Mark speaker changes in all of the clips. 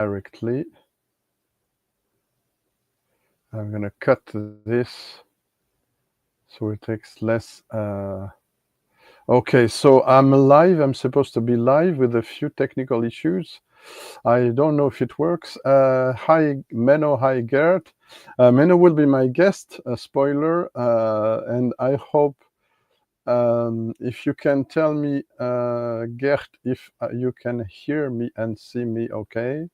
Speaker 1: directly. I'm gonna cut this so it takes less. Okay, so I'm live. I'm supposed to be live with a few technical issues. I don't know if it works. Hi, Menno. Hi, Gert. Menno will be my guest, spoiler. And I hope if you can tell me, Gert, if you can hear me and see me okay.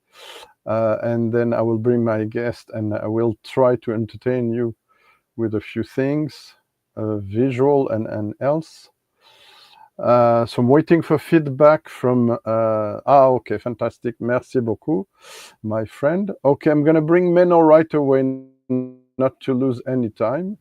Speaker 1: And then I will bring my guest and I will try to entertain you with a few things, visual and else. So I'm waiting for feedback from, okay, fantastic. Merci beaucoup, my friend. Okay, I'm gonna bring Menno right away, not to lose any time.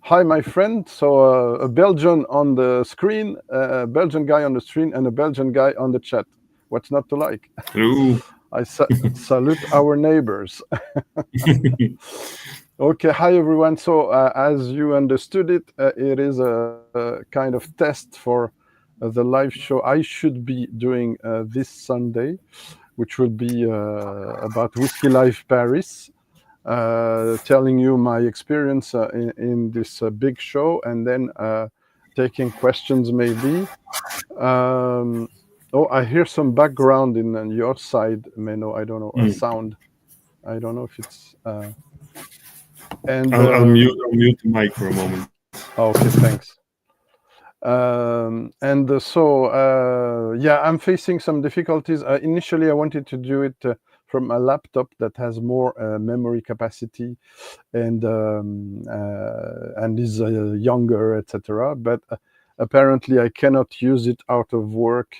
Speaker 1: Hi, my friend. So a Belgian on the screen, a Belgian guy on the screen, and a Belgian guy on the chat. What's not to like?
Speaker 2: Hello.
Speaker 1: I salute our neighbors. Okay, hi everyone. So as you understood it, it is a kind of test for the live show I should be doing this Sunday, which will be about Whisky Live Paris, telling you my experience in this big show, and then taking questions maybe. Oh, I hear some background on your side, Menno. I don't know, a sound. I don't know if it's... and
Speaker 2: I'll mute the mic for a moment.
Speaker 1: Okay, thanks. Yeah, I'm facing some difficulties. Initially, I wanted to do it from a laptop that has more memory capacity and is younger, etc. But apparently, I cannot use it out of work.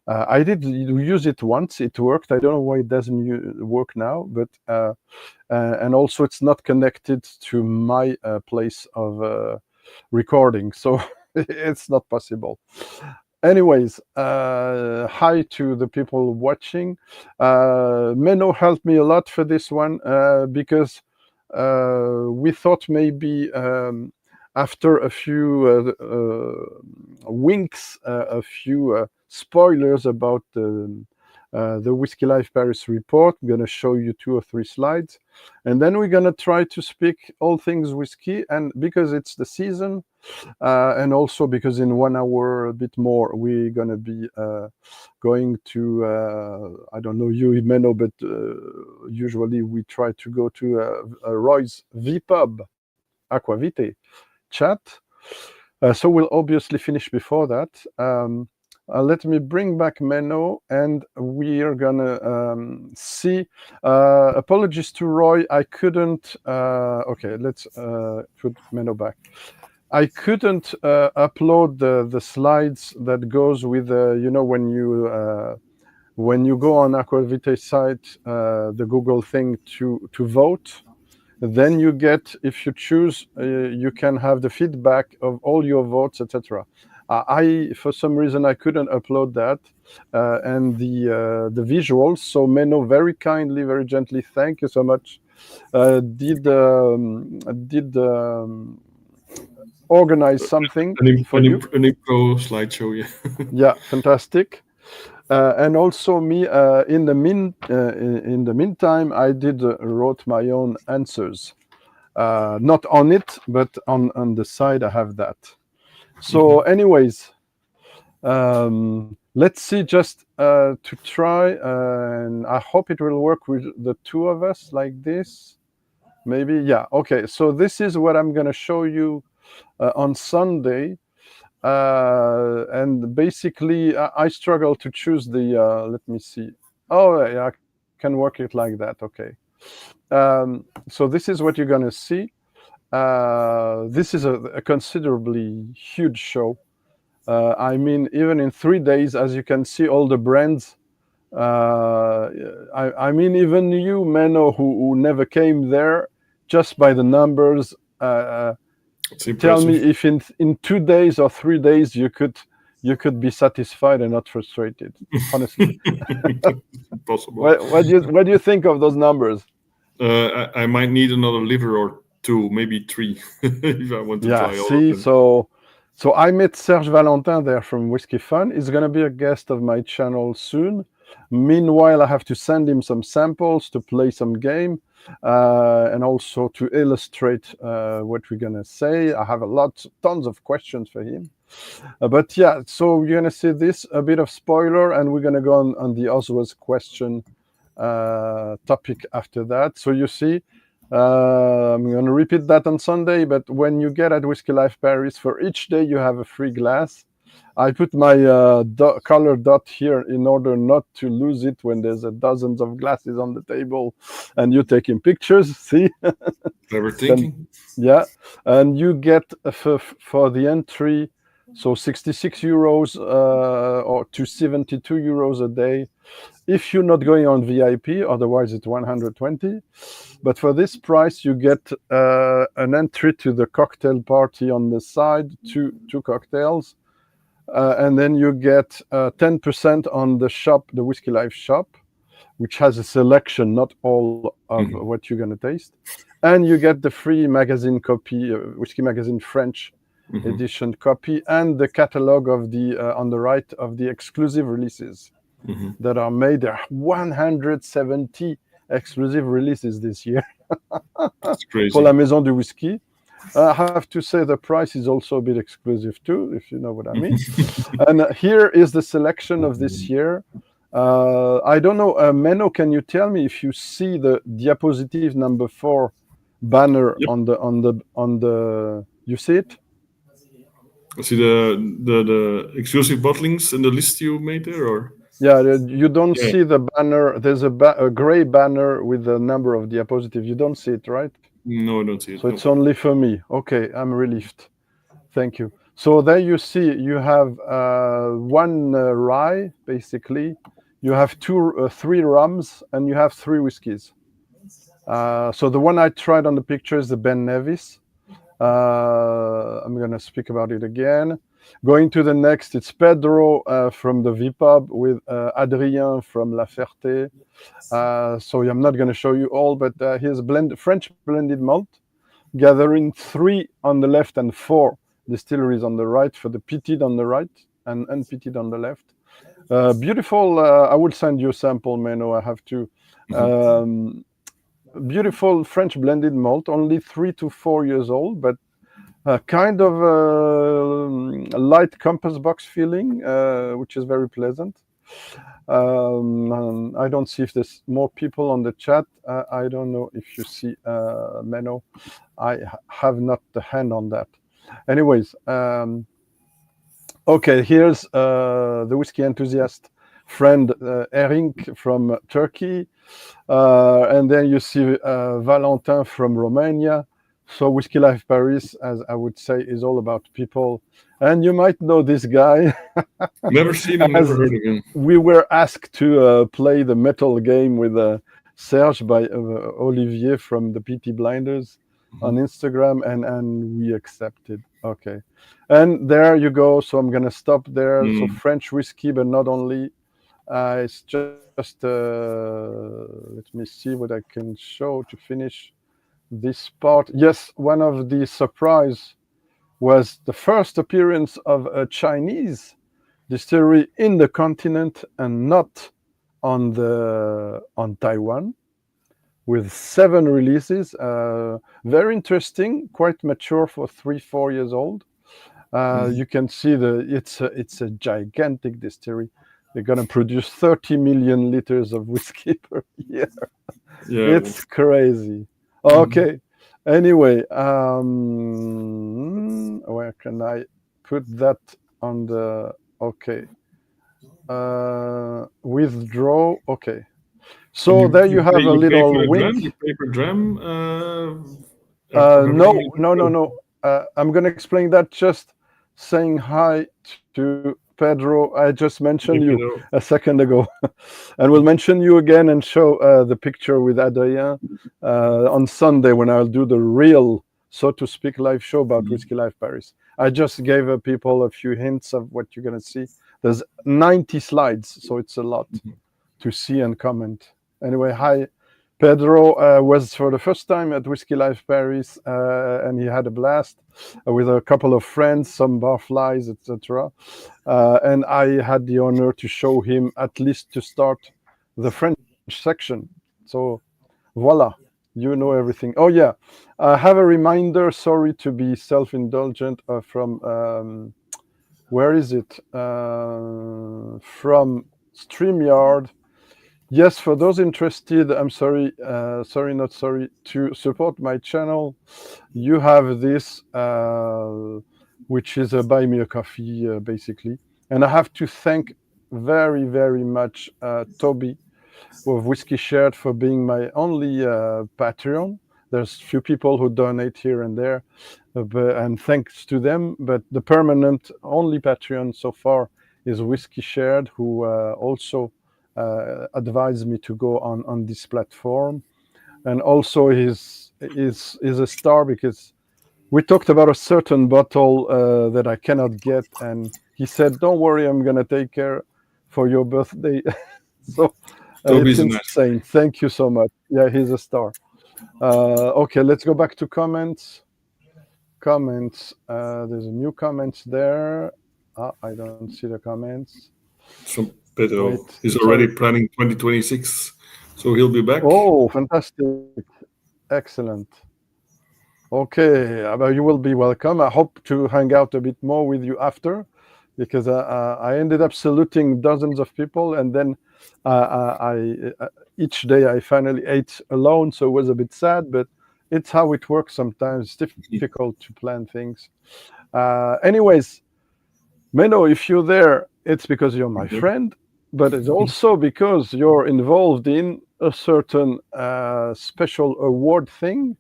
Speaker 1: I did use it once; it worked. I don't know why it doesn't work now, but and also it's not connected to my place of recording, so it's not possible. Anyways, hi to the people watching. Menno helped me a lot for this one because we thought maybe after a few winks, a few spoilers about the Whisky Live Paris report. I'm going to show you 2 or 3 slides. And then we're going to try to speak all things whiskey. And because it's the season, and also because in 1 hour, a bit more, we're going to be going to, I don't know you, Menno, but usually we try to go to Roy's Vpub, Aquavite chat. So we'll obviously finish before that. Let me bring back Menno, and we are gonna see. Apologies to Roy, I couldn't. Okay, let's put Menno back. I couldn't upload the slides that goes with you know, when you go on Aquavite site, the Google thing to vote. Then you get, if you choose, you can have the feedback of all your votes, etc. For some reason, I couldn't upload that and the visuals. So Menno very kindly, very gently, thank you so much, did organize something for you.
Speaker 2: An intro slideshow, yeah.
Speaker 1: Yeah, fantastic. And also me, in the meantime, I did wrote my own answers. Not on it, but on the side I have that. So anyways, let's see, just to try, and I hope it will work with the 2 of us like this. Maybe, yeah, okay. So this is what I'm gonna show you on Sunday. And basically, I struggle to choose the, let me see. Oh, yeah, I can work it like that, okay. So this is what you're gonna see. This is a considerably huge show. I mean, even in 3 days, as you can see, all the brands. I mean, even you, Menno, who never came there, just by the numbers, tell me if in 2 days or 3 days you could be satisfied and not frustrated. Honestly,
Speaker 2: Possible.
Speaker 1: What do you think of those numbers?
Speaker 2: I might need another liver or 2, maybe 3, if I want to try all of them.
Speaker 1: So I met Serge Valentin there from Whiskey Fun. He's going to be a guest of my channel soon. Meanwhile, I have to send him some samples to play some game, and also to illustrate what we're gonna say. I have tons of questions for him. But yeah, so you're gonna see this, a bit of spoiler, and we're gonna go on the OSWA's question topic after that. So you see, I'm gonna repeat that on Sunday, but when you get at Whisky Live Paris, for each day you have a free glass. I put my color dot here in order not to lose it when there's dozens of glasses on the table and you're taking pictures. See?
Speaker 2: Clever thinking.
Speaker 1: Yeah, and you get for the entry, so 66 euros or to 72 euros a day if you're not going on VIP, otherwise it's 120. But for this price, you get an entry to the cocktail party on the side, two cocktails. And then you get 10% on the shop, the Whisky Live shop, which has a selection, not all of what you're going to taste. And you get the free magazine copy, Whisky Magazine French edition copy, and the catalog of the, on the right, of the exclusive releases that are made. There are 170 exclusive releases this year.
Speaker 2: That's crazy.
Speaker 1: For La Maison du Whisky. I have to say the price is also a bit exclusive too, if you know what I mean. And here is the selection of this year. I don't know, Menno, can you tell me if you see the diapositive number 4 banner on the? You see it?
Speaker 2: I see the exclusive bottlings in the list you made there, or?
Speaker 1: Yeah, you don't see the banner. There's a gray banner with the number of diapositives. You don't see it, right?
Speaker 2: No, I don't see it.
Speaker 1: So it's only for me. Okay, I'm relieved. Thank you. So there you see, you have one rye, basically. You have 3 rums, and you have 3 whiskeys. So the one I tried on the picture is the Ben Nevis. I'm going to speak about it again. Going to the next, it's Pedro from the Vpub with Adrien from La Ferté. So I'm not going to show you all, but here's a French blended malt, gathering 3 on the left and 4 distilleries on the right, for the peated on the right and unpeated on the left. Beautiful. I will send you a sample, Menno. I have to. Beautiful French blended malt, only 3 to 4 years old, but kind of a light compass box feeling, which is very pleasant. I don't see if there's more people on the chat. I don't know if you see Menno. I have not the hand on that. Anyways, okay, here's the whiskey enthusiast friend Erink from Turkey. And then you see Valentin from Romania. So Whisky Live Paris, as I would say, is all about people. And you might know this guy.
Speaker 2: Never seen him, never heard of him.
Speaker 1: We were asked to play the metal game with Serge by Olivier from the PT Blinders on Instagram, and we accepted. Okay. And there you go. So I'm going to stop there. So French whiskey, but not only. It's just, let me see what I can show to finish this part. Yes, one of the surprise was the first appearance of a Chinese distillery in the continent and not on Taiwan, with 7 releases. Very interesting, quite mature for 3-4 years old. You can see it's a gigantic distillery. They're going to produce 30 million liters of whiskey per year. Yeah, it's crazy. Okay. Anyway, where can I put that on the... Okay. Withdraw. Okay. So there you have a little wink.
Speaker 2: You pay for dram?
Speaker 1: No. I'm going to explain that, just saying hi to Pedro. I just mentioned you a second ago. And we'll mention you again and show the picture with Adrien on Sunday, when I'll do the real, so to speak, live show about Whisky Live Paris. I just gave people a few hints of what you're going to see. There's 90 slides, so it's a lot to see and comment. Anyway, hi Pedro was for the first time at Whisky Live Paris, and he had a blast with a couple of friends, some barflies, etc. And I had the honor to show him at least to start the French section. So voila, you know everything. Oh yeah, have a reminder. Sorry to be self-indulgent. From where is it? From StreamYard. Yes, for those interested, I'm sorry, not sorry, to support my channel, you have this, which is a buy me a coffee, basically. And I have to thank very, very much Toby of Whiskey Shared for being my only Patreon. There's few people who donate here and there, and thanks to them. But the permanent only Patreon so far is Whiskey Shared, who also advised me to go on this platform, and also is a star because we talked about a certain bottle that I cannot get, and he said, "Don't worry, I'm gonna take care for your birthday." So it's insane. Nice. Thank you so much. Yeah, he's a star. Okay, let's go back to comments. There's a new comments there. I don't see the comments.
Speaker 2: From Pedro. He's already planning 2026, so he'll be back.
Speaker 1: Oh, fantastic. Excellent. Okay, you will be welcome. I hope to hang out a bit more with you after, because I ended up saluting dozens of people, and then each day I finally ate alone, so it was a bit sad, but it's how it works sometimes. It's difficult to plan things. Anyways, Menno, if you're there, it's because you're my friend, but it's also because you're involved in a certain special award thing,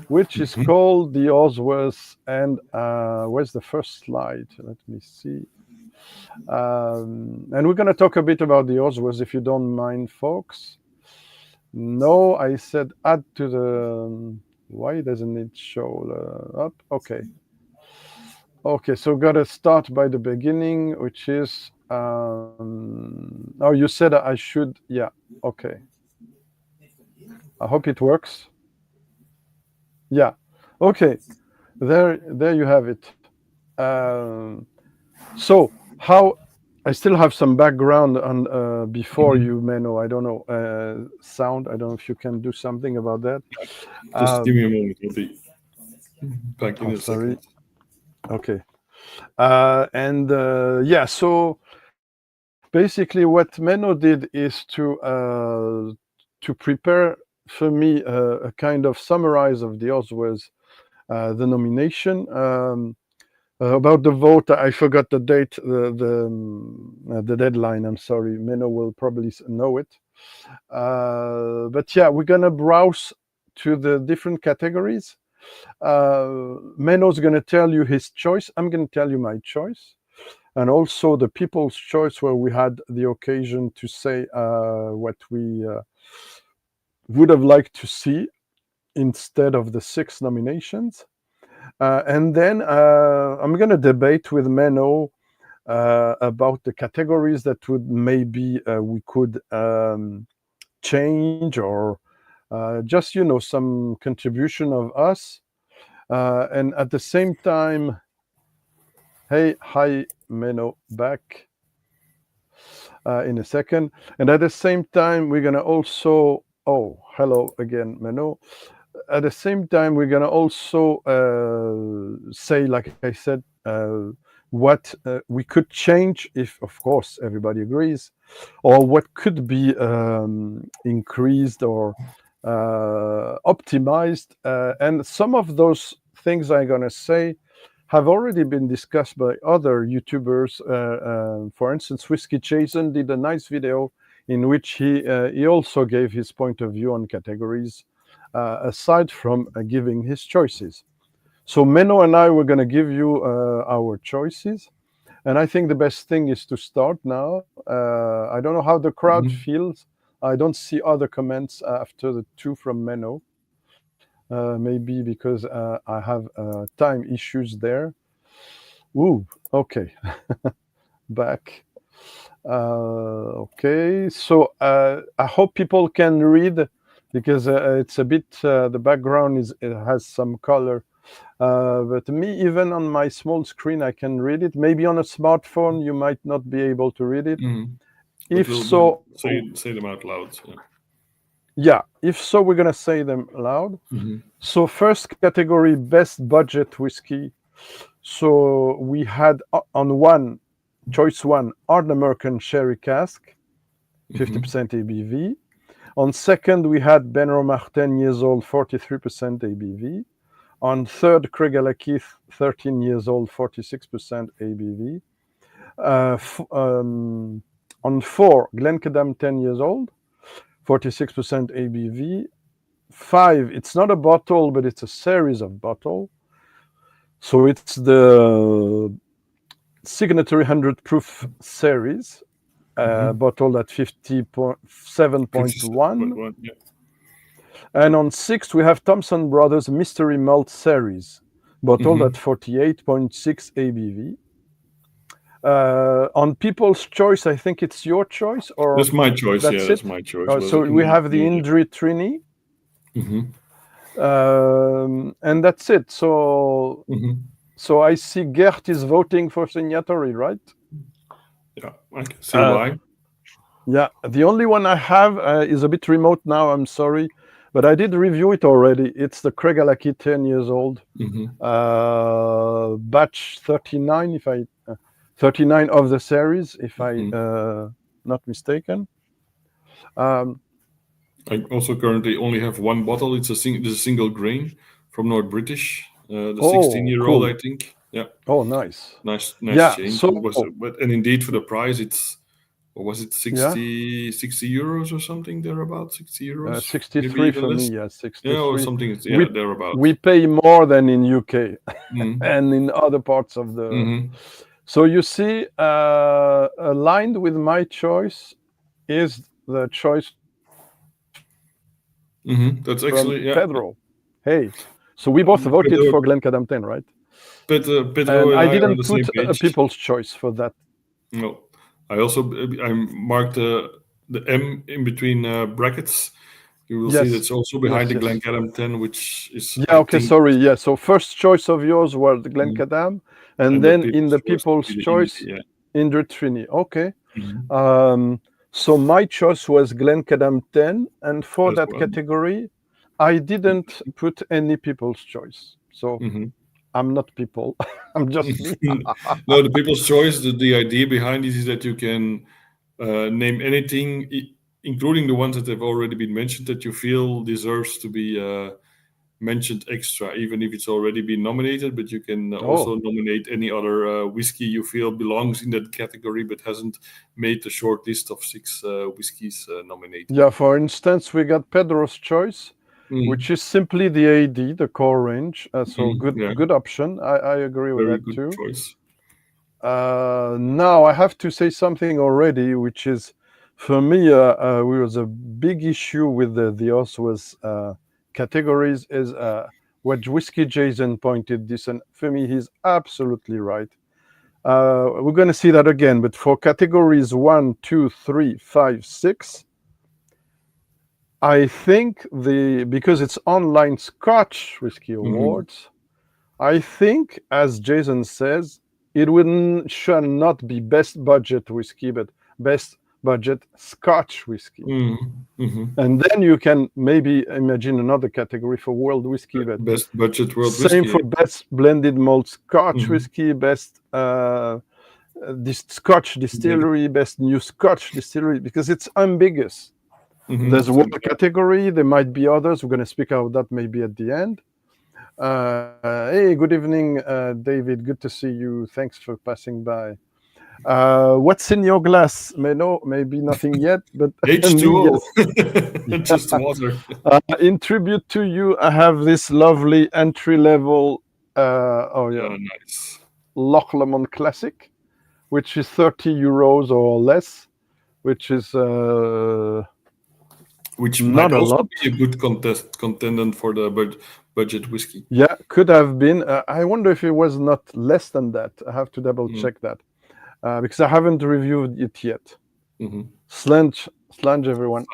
Speaker 1: which is called the OSWAs. And where's the first slide? Let me see. And we're going to talk a bit about the OSWAs, if you don't mind, folks. No, I said add to the... Why doesn't it show up? Okay. Okay, so got to start by the beginning, which is... oh, you said I should... Yeah, okay. I hope it works. Yeah, okay. There you have it. So how... I still have some background on before you, Menno. I don't know, sound. I don't know if you can do something about that.
Speaker 2: Just give me a moment. I'll be back in a second.
Speaker 1: Okay. Yeah, so basically what Menno did is to prepare for me a kind of summarize of the OSWAs, the nomination. About the vote, I forgot the date, the deadline. I'm sorry, Menno will probably know it. But yeah, we're gonna browse to the different categories. Menno's gonna tell you his choice. I'm gonna tell you my choice, and also the people's choice, where we had the occasion to say what we would have liked to see instead of the 6 nominations. And then I'm going to debate with Menno about the categories that would maybe we could change, or just, you know, some contribution of us. And at the same time, hi, Menno, back in a second. And at the same time, we're going to also... Oh, hello again, Menno. At the same time, we're gonna also say, like I said, what we could change if, of course, everybody agrees, or what could be increased or optimized. And some of those things I'm gonna say have already been discussed by other YouTubers. For instance, Whiskey Jason did a nice video in which he also gave his point of view on categories. Aside from giving his choices. So Menno and I were going to give you our choices. And I think the best thing is to start now. I don't know how the crowd feels. I don't see other comments after the 2 from Menno. Maybe because I have time issues there. Ooh, okay. Back. Okay, so I hope people can read because it's a bit, the background it has some color. But me, even on my small screen, I can read it. Maybe on a smartphone, you might not be able to read it. If so,
Speaker 2: say them out loud.
Speaker 1: Yeah, if so, we're gonna say them loud. So first category, best budget whiskey. So we had on choice one, Hard American Sherry Cask, 50% ABV. On second, we had Benromach 10 years old, 43% ABV. On third, Craigellachie 13 years old, 46% ABV. On four, Glencadam 10 years old, 46% ABV. Five, it's not a bottle, but it's a series of bottle. So it's the Signatory 100 proof series, bottled at 57.1.
Speaker 2: Yeah.
Speaker 1: And on six, we have Thompson Brothers Mystery Malt series, bottled at 48.6 ABV. On People's Choice, I think it's your choice, or
Speaker 2: that's my choice. That's my choice.
Speaker 1: So we have the Indri Trini, and that's it. So, so I see Gert is voting for Signatory, right?
Speaker 2: Yeah, I can see why.
Speaker 1: Yeah, the only one I have is a bit remote now. I'm sorry, but I did review it already. It's the Craigellachie 10 years old, batch 39, 39 of the series, if I not mistaken.
Speaker 2: I also currently only have one bottle. It's a single grain from North British, the 16-year-old, cool. I think. Yeah.
Speaker 1: Oh, nice.
Speaker 2: Nice
Speaker 1: yeah,
Speaker 2: change.
Speaker 1: So,
Speaker 2: and indeed, for the price, it's, what was it, 60 euros or something thereabout? 60 euros.
Speaker 1: 63 for me. Yeah, 63.
Speaker 2: Yeah, or something. Yeah, thereabout.
Speaker 1: We pay more than in UK and in other parts of the. So you see, aligned with my choice is the choice.
Speaker 2: That's actually
Speaker 1: Pedro. Hey, so we both voted for Glencadam 10, right?
Speaker 2: Pedro
Speaker 1: and I didn't put a People's Choice for that.
Speaker 2: No, I marked the M in between brackets. You will see that's also behind the Glencadam 10, which is.
Speaker 1: Yeah. Okay. Sorry. Yeah. So first choice of yours was the Glencadam, and then in the People's Choice, Indri Trini. Okay. So my choice was Glencadam 10, and for that category, I didn't put any People's Choice. So I'm not people. I'm just me.
Speaker 2: No, the People's Choice, the idea behind this is that you can name anything, including the ones that have already been mentioned, that you feel deserves to be mentioned extra, even if it's already been nominated. But you can also nominate any other whiskey you feel belongs in that category but hasn't made the short list of 6 whiskeys nominated.
Speaker 1: Yeah, for instance, we got Pedro's Choice, which is simply the AD, the core range. So good option. I agree with that too.
Speaker 2: Choice.
Speaker 1: Now I have to say something already, which is, for me, was a big issue with the OSWA's categories is what Whiskey Jason pointed this, and for me, he's absolutely right. We're going to see that again, but for categories 1, 2, 3, 5, 6, I think because it's online Scotch Whiskey Awards, I think, as Jason says, it shall not be best budget whiskey, but best budget Scotch whiskey. And then you can maybe imagine another category for world whiskey, but
Speaker 2: best budget world whiskey.
Speaker 1: Same for best blended malt Scotch whiskey, best this Scotch distillery, best new Scotch distillery, because it's ambiguous. There's one category, there might be others. We're going to speak about that maybe at the end. Hey, good evening, David. Good to see you. Thanks for passing by. What's in your glass, Menno? Maybe nothing yet, but
Speaker 2: H2O, just water.
Speaker 1: In tribute to you, I have this lovely entry-level,
Speaker 2: nice
Speaker 1: Loch Lomond Classic, which is 30 euros or less, which is
Speaker 2: which
Speaker 1: not
Speaker 2: might
Speaker 1: a
Speaker 2: also
Speaker 1: lot.
Speaker 2: Be a good contender for the budget whiskey.
Speaker 1: Yeah, could have been. I wonder if it was not less than that. I have to double check that. Because I haven't reviewed it yet. Slange everyone.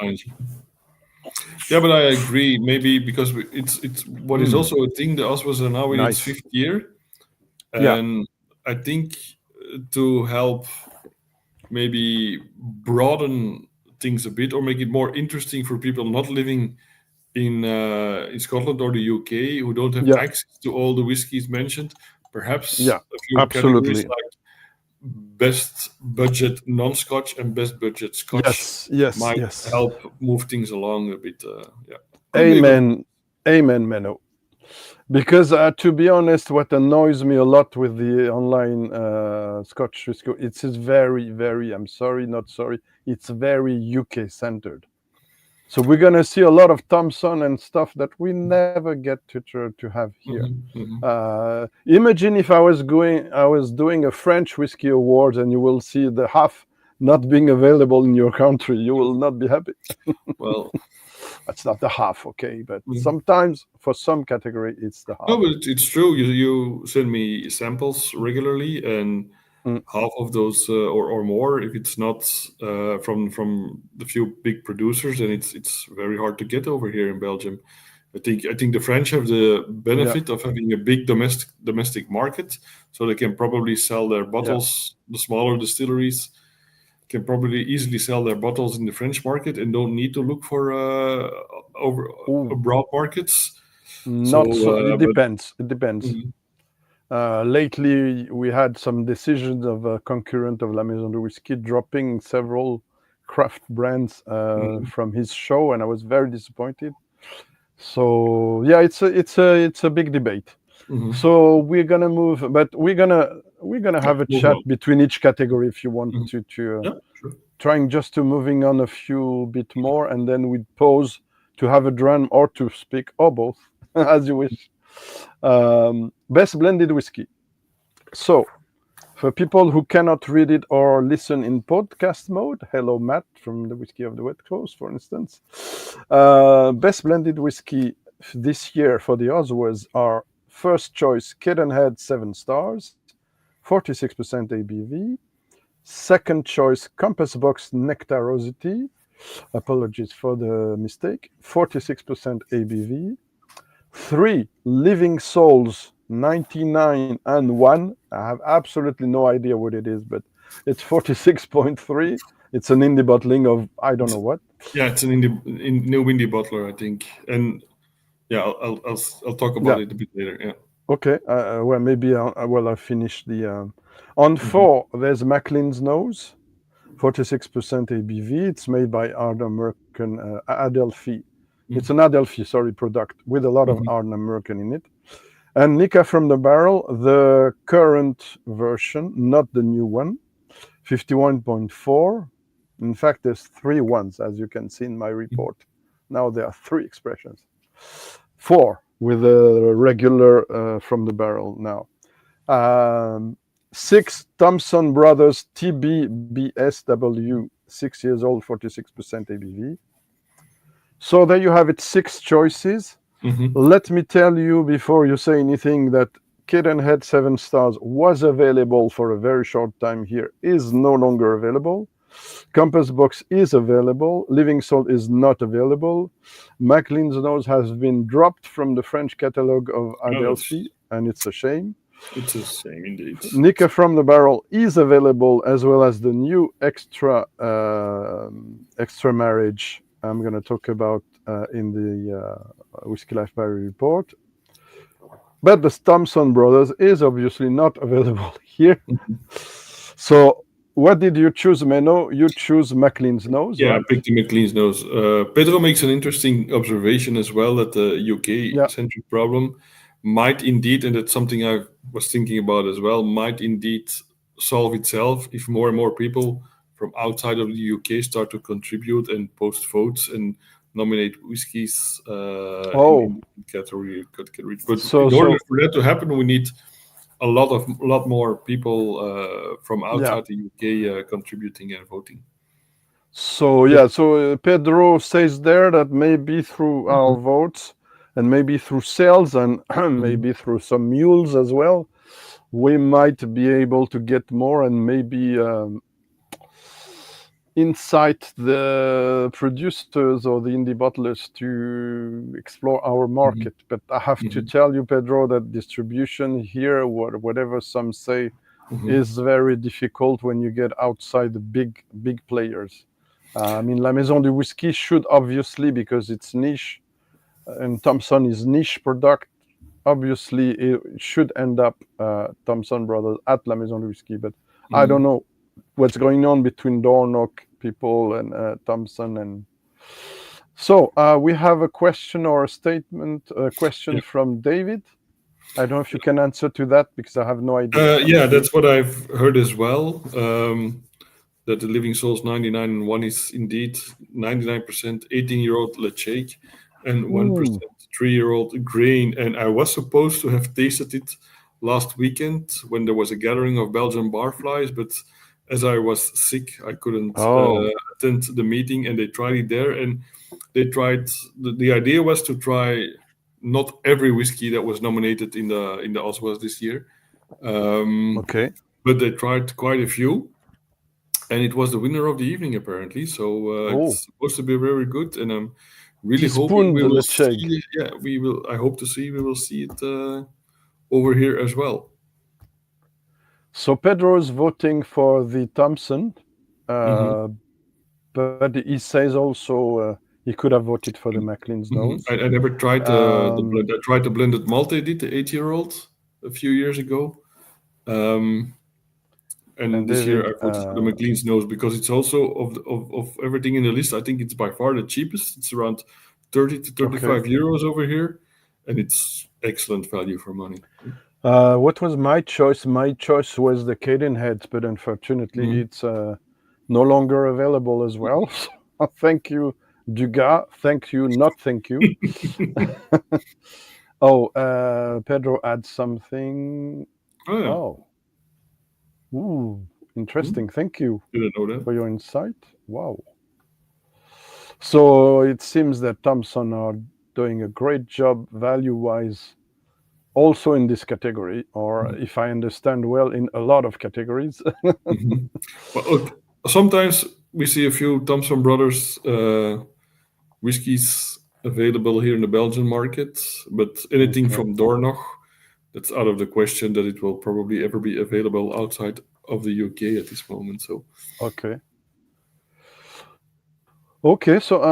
Speaker 2: Yeah, but I agree. Maybe because it's what is
Speaker 1: Mm,
Speaker 2: also a thing. The OSWAs are now in its
Speaker 1: nice.
Speaker 2: fifth year,
Speaker 1: Yeah,
Speaker 2: and I think to help maybe broaden things a bit or make it more interesting for people not living in Scotland or the UK who don't have
Speaker 1: yeah,
Speaker 2: access to all the whiskies mentioned, perhaps
Speaker 1: yeah.
Speaker 2: a few categories
Speaker 1: Absolutely.
Speaker 2: like best budget non-Scotch and best budget Scotch
Speaker 1: Yes, yes,
Speaker 2: might
Speaker 1: yes.
Speaker 2: help move things along a bit. Yeah, could be a good.
Speaker 1: Amen. Amen, Menno. Because to be honest, what annoys me a lot with the online Scotch whisky, it's very, very, I'm sorry, not sorry, it's very UK centered. So we're gonna see a lot of Thompson and stuff that we never get to have here. Imagine if I was doing a French whiskey awards, and you will see the half not being available in your country. You will not be happy.
Speaker 2: Well,
Speaker 1: That's not the half, okay, but
Speaker 2: mm.
Speaker 1: sometimes for some category it's the
Speaker 2: No,
Speaker 1: half.
Speaker 2: but it's true. You send me samples regularly, and
Speaker 1: Mm,
Speaker 2: half of those or more, if it's not from the few big producers, then it's very hard to get over here in Belgium. I think the French have the
Speaker 1: yeah,
Speaker 2: benefit of having a big domestic market, so they can probably sell their
Speaker 1: yeah.
Speaker 2: bottles. The smaller distilleries can probably easily sell their bottles in the French market and don't need to look for over
Speaker 1: Ooh,
Speaker 2: abroad markets. So,
Speaker 1: not so. It
Speaker 2: but
Speaker 1: depends. It depends.
Speaker 2: mhm,
Speaker 1: Lately, we had some decisions of a concurrent of La Maison de Whisky dropping several craft brands
Speaker 2: mhm,
Speaker 1: from his show, and I was very disappointed. So yeah, it's a big debate.
Speaker 2: mhm.
Speaker 1: So we're gonna move, but we're gonna
Speaker 2: Yeah,
Speaker 1: have a
Speaker 2: move
Speaker 1: chat
Speaker 2: on.
Speaker 1: between each category if you want
Speaker 2: Mhm.
Speaker 1: to
Speaker 2: Yeah, sure.
Speaker 1: trying just to moving on a few bit more, and then we pause to have a dram or to speak or both as you wish. Best blended whiskey. So for people who cannot read it or listen in podcast mode, hello Matt from the Whiskey of the West Coast, for instance. Best blended whiskey this year for the OSWAs are first choice Cadenhead 7 stars, 46% ABV. Second choice Compass Box Nectarosity, apologies for the mistake, 46% ABV. Three, Living Souls 99 and 1. I have absolutely no idea what it is, but it's 46.3. It's an indie bottling of I don't know what.
Speaker 2: Yeah, it's an new indie bottler, I think, and yeah, I'll talk about
Speaker 1: Yeah,
Speaker 2: it a bit later. Yeah.
Speaker 1: okay. Well, maybe I'll finish the. On
Speaker 2: Mhm,
Speaker 1: four, there's Maclean's Nose, 46% ABV. It's made by Ardent American Adelphi. It's
Speaker 2: mhm,
Speaker 1: an Adelphi, sorry, product with a lot of
Speaker 2: mhm,
Speaker 1: Ardent American in it. And Nika from the Barrel, the current version, not the new one, 51.4. In fact, there's three ones, as you can see in my report. Now there are three expressions. Four with a regular from the barrel now. Six, Thompson Brothers TBBSW, 6 years old, 46% ABV. So there you have it, six choices.
Speaker 2: mhm.
Speaker 1: Let me tell you before you say anything that Cadenhead 7 stars was available for a very short time here, is no longer available. Compass Box is available. Living Soul is not available. Maclean's Nose has been dropped from the French catalogue of
Speaker 2: Yeah,
Speaker 1: Adelphi, and it's a shame.
Speaker 2: it's the same indeed.
Speaker 1: Nika from the Barrel is available, as well as the new extra marriage I'm going to talk about in the Whisky Live Paris report. But the Thompson Brothers is obviously not available here. So what did you choose, Menno? You choose Maclean's Nose,
Speaker 2: Yeah, I
Speaker 1: right?
Speaker 2: picked the McLean's nose. Pedro makes an interesting observation as well that the UK
Speaker 1: Yeah.
Speaker 2: centric problem might indeed, and that's something I was thinking about as well, might indeed solve itself if more and more people from outside of the UK start to contribute and post votes and nominate whiskies
Speaker 1: Oh,
Speaker 2: in category. But
Speaker 1: so
Speaker 2: in order
Speaker 1: so
Speaker 2: for that to happen, we need a lot more people from
Speaker 1: yeah.
Speaker 2: outside the UK contributing and voting.
Speaker 1: So
Speaker 2: Yes.
Speaker 1: yeah, so Pedro says there that maybe through our votes and maybe through sales and
Speaker 2: Mhm.
Speaker 1: maybe through some mules as well, we might be able to get more and maybe incite the producers or the indie bottlers to explore our market. But I have to tell you, Pedro, that distribution here, whatever some say, is very difficult when you get outside the big players. I mean, La Maison du Whisky should obviously, because it's niche, and Thompson is niche product, obviously it should end up Thompson Brothers at La Maison du Whisky. But I don't know what's going on between Dornoch people and Thompson. And so we have a question or a statement, a question from David. I don't know if you can answer to that because I have no idea.
Speaker 2: Yeah, that's what I've heard as well. That the Living Souls 99 and 1 is indeed 99% 18-year-old Lechake and 1% 3-year-old grain. And I was supposed to have tasted it last weekend when there was a gathering of Belgian barflies, but as I was sick, I couldn't attend the meeting, and they tried it there. And they tried. The idea was to try not every whiskey that was nominated in the OSWAs this year.
Speaker 1: Okay.
Speaker 2: But they tried quite a few, and it was the winner of the evening apparently. So it's supposed to be very good, and I'm really hoping we will see. Yeah, we will. I hope to see we will see it over here as well.
Speaker 1: So Pedro's voting for the Thompson, but he says also he could have voted for the Maclean's Nose.
Speaker 2: I never tried the blend. I tried the blended malt they did, the 8-year-old, a few years ago. And this year I voted for the Maclean's Nose because it's also of everything in the list. I think it's by far the cheapest. It's around 30 to 35 euros over here, and it's excellent value for money.
Speaker 1: What was my choice? My choice was the Cadenhead, but unfortunately it's no longer available as well. So thank you, Dugas. Thank you, not thank you. Pedro adds something. Ooh, interesting. Thank you for your insight. Wow. So it seems that Thompson are doing a great job value-wise also in this category, or if I understand well, in a lot of categories.
Speaker 2: Well, sometimes we see a few Thompson Brothers whiskies available here in the Belgian market, but anything from Dornoch, that's out of the question that it will probably ever be available outside of the UK at this moment. So
Speaker 1: Okay, so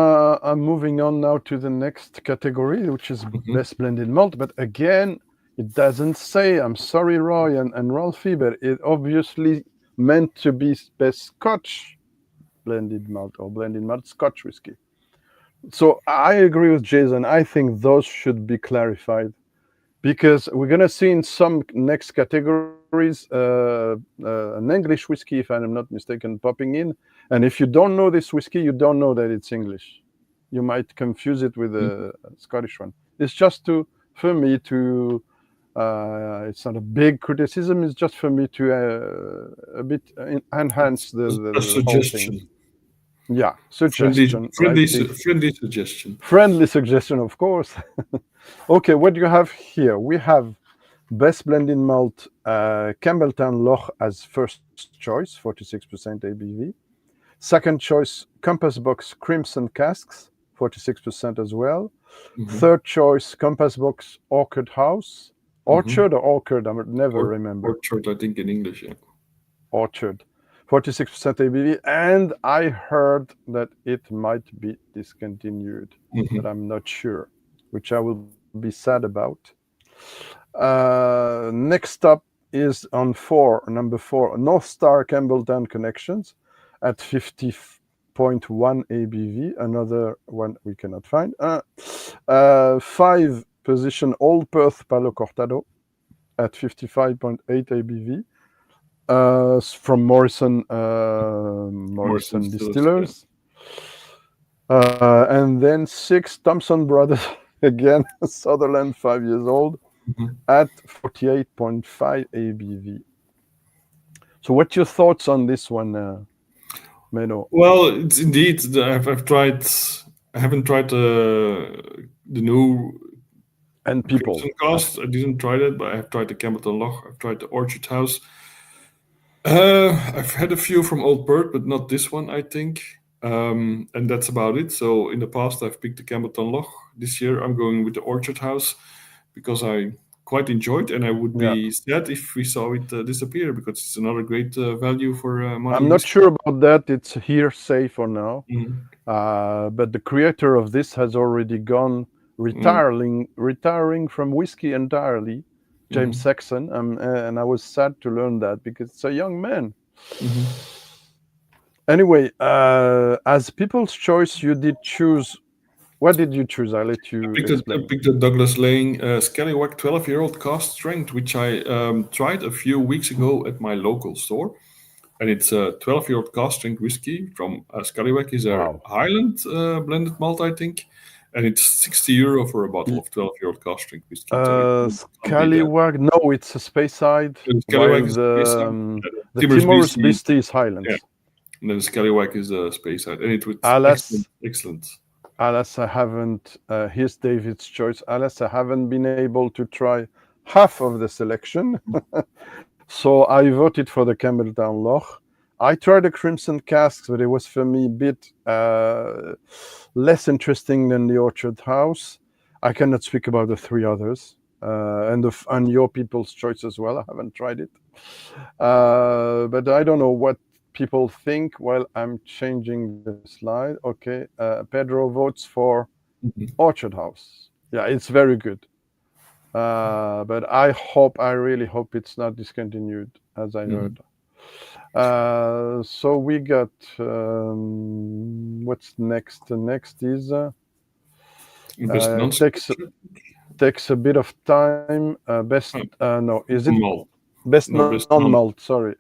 Speaker 1: I'm moving on now to the next category, which is best blended malt. But again, it doesn't say. I'm sorry, Roy and Ralphie, but it obviously meant to be best Scotch blended malt or blended malt Scotch whiskey. So I agree with Jason. I think those should be clarified because we're going to see in some next categories an English whiskey, if I'm not mistaken, popping in. And if you don't know this whiskey, you don't know that it's English. You might confuse it with a Scottish one. It's just for me to, it's not a big criticism. It's just for me to a bit enhance the
Speaker 2: suggestion.
Speaker 1: Whole thing. Yeah, suggestion.
Speaker 2: Friendly suggestion.
Speaker 1: Friendly suggestion, of course. Okay, what do you have here? We have best blended malt Campbelltown Loch as first choice, 46% ABV. Second choice, Compass Box Crimson Casks, 46% as well. Third choice, Compass Box Orchard House. Orchard or Orchard? I never remember.
Speaker 2: Orchard, I think in English, yeah.
Speaker 1: Orchard, 46% ABV. And I heard that it might be discontinued, but I'm not sure, which I will be sad about. Next up is on number 4, North Star Campbelltown Connections at 50.1 ABV, another one we cannot find. 5 position Old Perth Palo Cortado at 55.8 ABV from Morrison Distillers. And then 6 Thompson Brothers, again, Sutherland, 5 years old, at 48.5 ABV. So what's your thoughts on this one, Menno?
Speaker 2: Well, it's indeed. I've tried. I haven't tried the new
Speaker 1: and people
Speaker 2: cast. I didn't try that, but I have tried the Campbelltown Loch. I've tried the Orchard House. I've had a few from Old Bird, but not this one, I think. And that's about it. So in the past, I've picked the Campbelltown Loch. This year, I'm going with the Orchard House because I quite enjoyed, and I would
Speaker 1: Yeah.
Speaker 2: be sad if we saw it disappear because it's another great value for
Speaker 1: I'm
Speaker 2: money
Speaker 1: not
Speaker 2: whiskey.
Speaker 1: sure about that. It's hearsay for now.
Speaker 2: Mhm.
Speaker 1: But the creator of this has already gone retiring from whiskey entirely, James
Speaker 2: Mhm.
Speaker 1: Saxon, and I was sad to learn that because it's a young man.
Speaker 2: Mhm.
Speaker 1: Anyway, as people's choice, you did choose. What did you choose? I'll let you
Speaker 2: I
Speaker 1: explain.
Speaker 2: picked the Douglas Lane Scallywag 12-year-old cast strength, which I tried a few weeks ago at my local store. And it's a 12-year-old cast strength whiskey from Scallywag. Is a
Speaker 1: Wow.
Speaker 2: Highland blended malt, I think. And it's €60 for a bottle
Speaker 1: Y-
Speaker 2: of 12-year-old cast strength whiskey. So it can't be that.
Speaker 1: Scallywag? No, it's a Speyside,
Speaker 2: And
Speaker 1: while
Speaker 2: Scallywag is space side.
Speaker 1: the
Speaker 2: Timor's
Speaker 1: Timorous
Speaker 2: Beastie,
Speaker 1: Beastie is
Speaker 2: yeah.
Speaker 1: Highlands.
Speaker 2: And then Scallywag is a space side. And it was excellent,
Speaker 1: Alas,
Speaker 2: excellent.
Speaker 1: alas, I haven't. Here's David's choice. Alas, I haven't been able to try half of the selection, so I voted for the Campbelltown Loch. I tried the Crimson Casks, but it was for me a bit less interesting than the Orchard House. I cannot speak about the three others, and your people's choice as well. I haven't tried it, but I don't know what people think while I'm changing the slide. Okay, Pedro votes for
Speaker 2: Mhm.
Speaker 1: Orchard House. Yeah, it's very good. But I really hope it's not discontinued, as I
Speaker 2: Mhm.
Speaker 1: heard. So we got what's next? The next is
Speaker 2: Best non
Speaker 1: takes a bit of time. Best no, is it
Speaker 2: malt.
Speaker 1: best
Speaker 2: No, best non.
Speaker 1: non-malt? Sorry,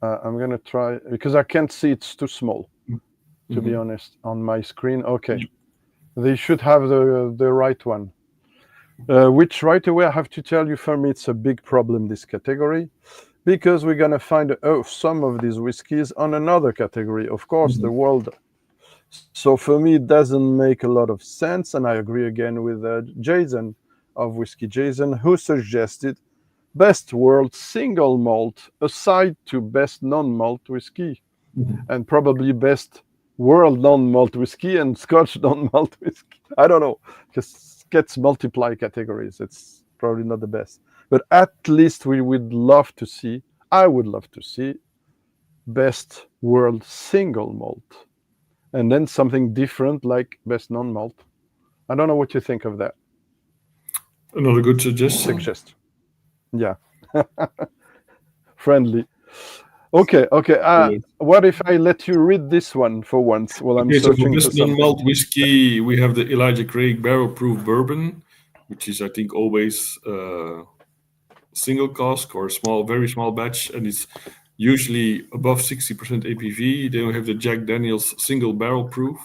Speaker 1: I'm gonna try because I can't see. It's too small, to be
Speaker 2: Mhm.
Speaker 1: honest, on my screen. Okay, they should have the right one. Which right away I have to tell you, for me, it's a big problem, this category, because we're gonna find some of these whiskies on another category, of course, the
Speaker 2: Mhm.
Speaker 1: world. So for me, it doesn't make a lot of sense, and I agree again with Jason of Whiskey Jason, who suggested best world single malt aside to best non-malt whiskey,
Speaker 2: Mhm.
Speaker 1: and probably best world non-malt whiskey and Scotch non-malt whiskey. I don't know, because gets multiply categories. It's probably not the best, but at least we would love to see. I would love to see best world single malt, and then something different like best non-malt. I don't know what you think of that
Speaker 2: Another good suggestion.
Speaker 1: suggestion. Yeah, friendly. Okay, okay. What if I let you read this one for once while I'm
Speaker 2: Okay, so for
Speaker 1: searching for
Speaker 2: best non-malt
Speaker 1: something?
Speaker 2: whiskey, we have the Elijah Craig Barrel Proof Bourbon, which is I think always single cask or small, very small batch, and it's usually above 60% ABV. Then we have the Jack Daniel's Single Barrel Proof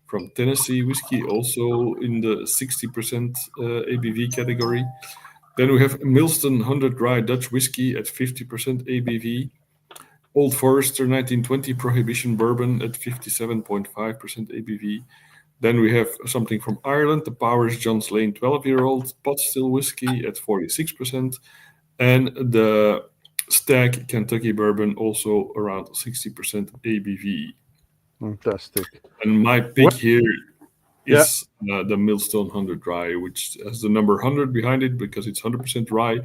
Speaker 2: from Tennessee whiskey, also in the 60% ABV category. Then we have Milston 100 Dry Dutch whiskey at 50% ABV. Old Forester 1920 Prohibition Bourbon at 57.5% ABV. Then we have something from Ireland, the Powers John's Lane 12-year-old pot still whiskey at 46%. And the Stag Kentucky Bourbon also around 60% ABV.
Speaker 1: Fantastic.
Speaker 2: And my
Speaker 1: What?
Speaker 2: pick here
Speaker 1: Yeah.
Speaker 2: is the Millstone 100 Rye, which has the number 100 behind it because it's 100% rye,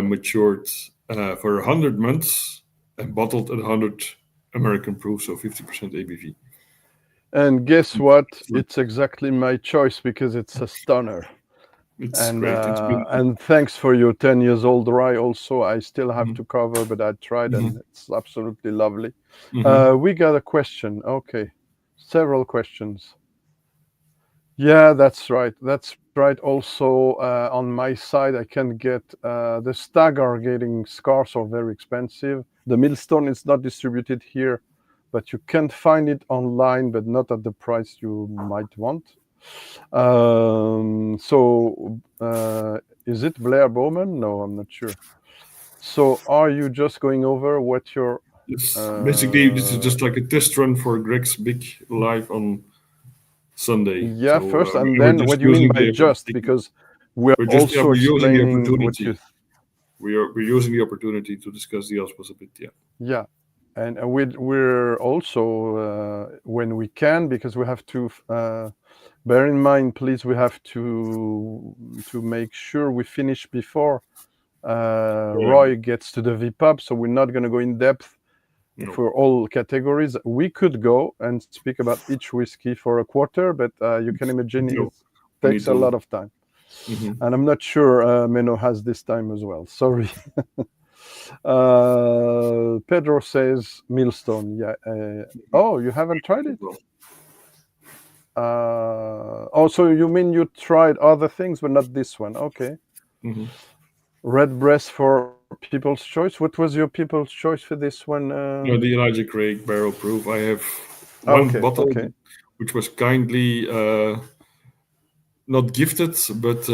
Speaker 2: matured for 100 months and bottled at 100 American proof, so 50% ABV.
Speaker 1: And guess what? It's exactly my choice because it's a stunner.
Speaker 2: It's great. It's been.
Speaker 1: And thanks for your 10 years old rye also. I still have
Speaker 2: Mhm.
Speaker 1: to cover, but I tried and
Speaker 2: Mhm.
Speaker 1: it's absolutely lovely.
Speaker 2: Mhm.
Speaker 1: We got a question. Okay. Several questions. Yeah, that's right. That's right. Also, on my side, I can get the stag are getting scarce or very expensive. The millstone is not distributed here, but you can find it online, but not at the price you might want. So, is it Blair Bowman? No, I'm not sure. So, are you just going over what your
Speaker 2: It's basically this is
Speaker 1: uh,
Speaker 2: just like a test run for Greg's big live on Sunday.
Speaker 1: yeah,
Speaker 2: So
Speaker 1: first, and
Speaker 2: we're
Speaker 1: then
Speaker 2: just
Speaker 1: what do you mean
Speaker 2: using
Speaker 1: by
Speaker 2: the
Speaker 1: just?
Speaker 2: opportunity.
Speaker 1: Because we're also
Speaker 2: We're using the
Speaker 1: explaining what you.
Speaker 2: opportunity. we're using the opportunity to discuss the OSWAs a bit. Yeah.
Speaker 1: Yeah, and we're also when we can, because we have to bear in mind, please, we have to make sure we finish before Roy gets to the Vpub, so we're not going to go in depth for all categories. We could go and speak about each whiskey for a quarter, but you can imagine it takes a lot of time. And I'm not sure Menno has this time as well. Sorry. Pedro says Millstone. Yeah. Oh, you haven't tried it? Oh, so you mean you tried other things, but not this one? Okay. Redbreast for People's Choice. What was your People's Choice for this one?
Speaker 2: No, the Elijah Craig barrel proof. I have one bottle, which was kindly not gifted, but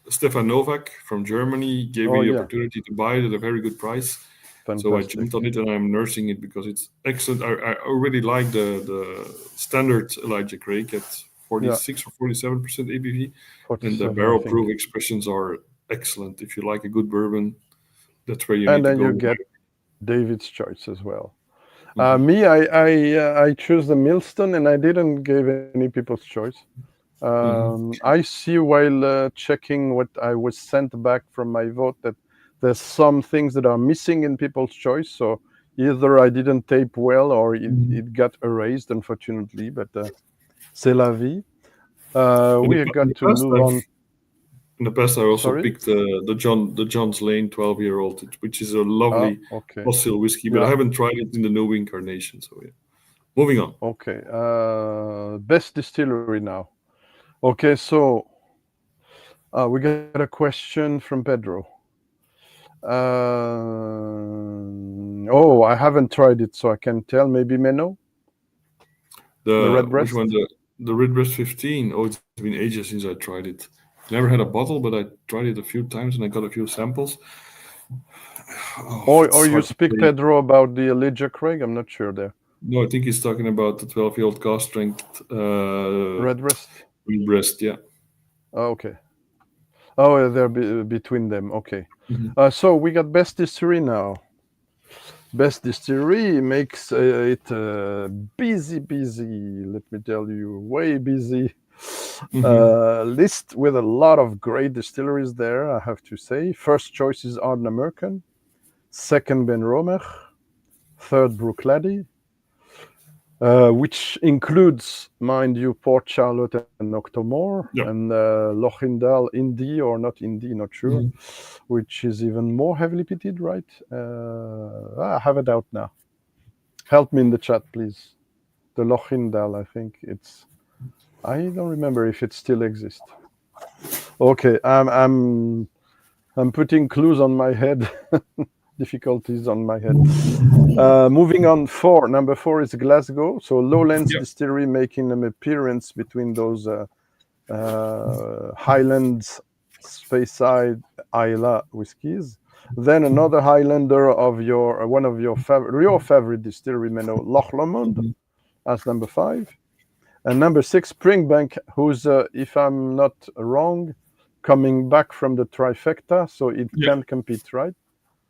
Speaker 2: Stefan Novak from Germany gave me the opportunity to buy it at a very good price. Fantastic. So I jumped on it and I'm nursing it because it's excellent. I already like the standard Elijah Craig at 46 or 47% ABV. And the barrel proof expressions are excellent. If you like a good bourbon, that's where you need to go.
Speaker 1: And then you get David's Choice as well. Me, I chose the Millstone and I didn't give any People's Choice. I see while checking what I was sent back from my vote that there's some things that are missing in People's Choice. So either I didn't tape well or it got erased, unfortunately. But c'est la vie. We got to move on.
Speaker 2: In the past, I also picked the John's Lane 12-year-old, which is a lovely fossil whiskey, but I haven't tried it in the new incarnation. So yeah, moving on.
Speaker 1: Okay, best distillery now. Okay, so we got a question from Pedro. Oh, I haven't tried it, so I can tell. Maybe Menno?
Speaker 2: The Redbreast? Which one? The Redbreast 15. Oh, it's been ages since I tried it. Never had a bottle, but I tried it a few times and I got a few samples.
Speaker 1: Or you speak, Pedro, about the Elijah Craig? I'm not sure there.
Speaker 2: No, I think he's talking about the 12-year-old cask strength
Speaker 1: Redbreast.
Speaker 2: Redbreast, yeah.
Speaker 1: Oh, okay. Oh, they're between them. Okay. So we got best distillery now. Best distillery makes it busy. Let me tell you, way busy. List with a lot of great distilleries there, I have to say. First choice is Ardent American. Second, Ben Romer. Third, Bruichladdich. Which includes, mind you, Port Charlotte and Octomore, and Lochindaal Indy or not Indy, not sure, which is even more heavily peated, right? I have it out now. Help me in the chat, please. The Lochindaal, I think it's. I don't remember if it still exists. Okay, I'm putting clues on my head. Difficulties on my head. Moving on, number 4 is Glasgow. So Lowlands Distillery making an appearance between those Highlands, Speyside, Islay whiskies. Then another Highlander of one of your favorite distillery, Menno, Loch Lomond, as number 5. And number 6, Springbank, who's, if I'm not wrong, coming back from the trifecta, so it can compete, right?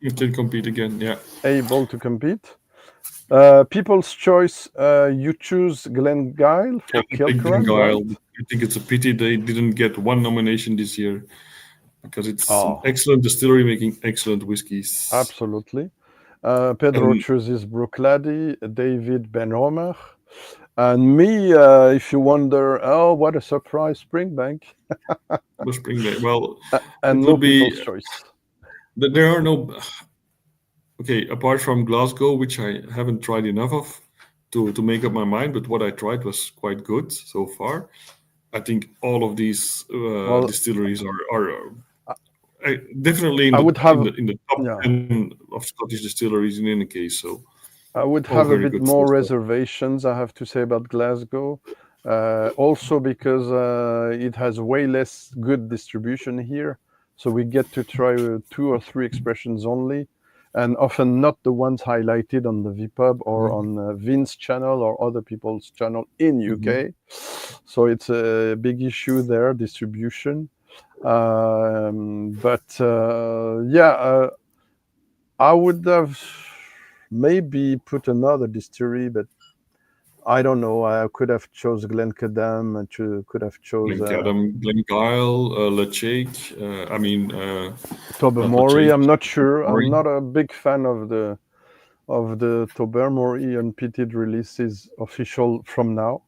Speaker 2: It can compete again, yeah.
Speaker 1: Able to compete. People's Choice, you choose Glengyle for Kilkerran, right?
Speaker 2: I think it's a pity they didn't get one nomination this year because it's an excellent distillery making excellent whiskies.
Speaker 1: Absolutely. Pedro chooses Bruichladdich, David Ben Romer. And me, if you wonder, oh, what a surprise, Springbank.
Speaker 2: Springbank, well,
Speaker 1: and no People's Choice.
Speaker 2: There are no... Okay, apart from Glasgow, which I haven't tried enough of to make up my mind, but what I tried was quite good so far. I think all of these distilleries are definitely in the top 10 of Scottish distilleries in any case. So
Speaker 1: I would have a bit more reservations, I have to say, about Glasgow. Also because it has way less good distribution here. So we get to try 2 or 3 expressions only, and often not the ones highlighted on the Vpub or on Vince's channel or other people's channel in UK. So it's a big issue there, distribution. But I would have maybe put another distillery, but I don't know. I could have chose Glencadam and could have chose
Speaker 2: Glencadam, Glengyle, Lechake. Not
Speaker 1: Tobermory.
Speaker 2: Lechake,
Speaker 1: I'm not sure.
Speaker 2: Tobermory.
Speaker 1: I'm not a big fan of the Tobermory unpeated releases official from now.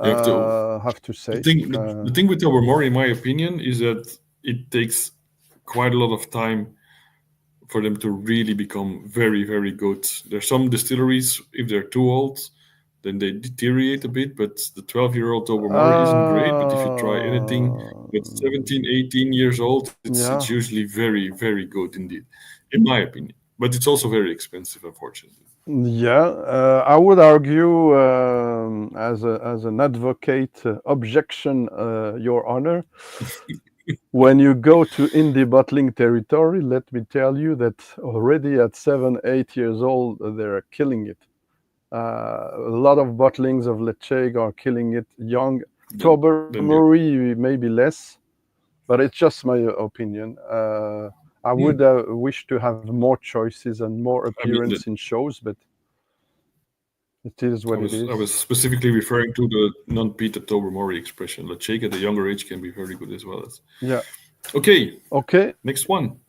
Speaker 2: You have to.
Speaker 1: Have to
Speaker 2: The
Speaker 1: say.
Speaker 2: thing with Tobermory, in my opinion, is that it takes quite a lot of time for them to really become very, very good. There's some distilleries, if they're too old, then they deteriorate a bit, but the 12-year-old Tobermory isn't great. But if you try anything that's 17, 18 years old, it's
Speaker 1: Yeah.
Speaker 2: usually very, very good indeed, in my opinion. But it's also very expensive, unfortunately.
Speaker 1: Yeah, I would argue, as an advocate, objection, Your Honor. When you go to indie bottling territory, let me tell you that already at 7, 8 years old, they're killing it. A lot of bottlings of Lecheg are killing it young. Tobermory maybe less, but it's just my opinion. I would wish to have more choices and more appearance in shows, but it is what it is.
Speaker 2: I was specifically referring to the non-peated Tobermory expression. Lecheg at a younger age can be very good as well.
Speaker 1: Yeah.
Speaker 2: Okay.
Speaker 1: Okay.
Speaker 2: Next one.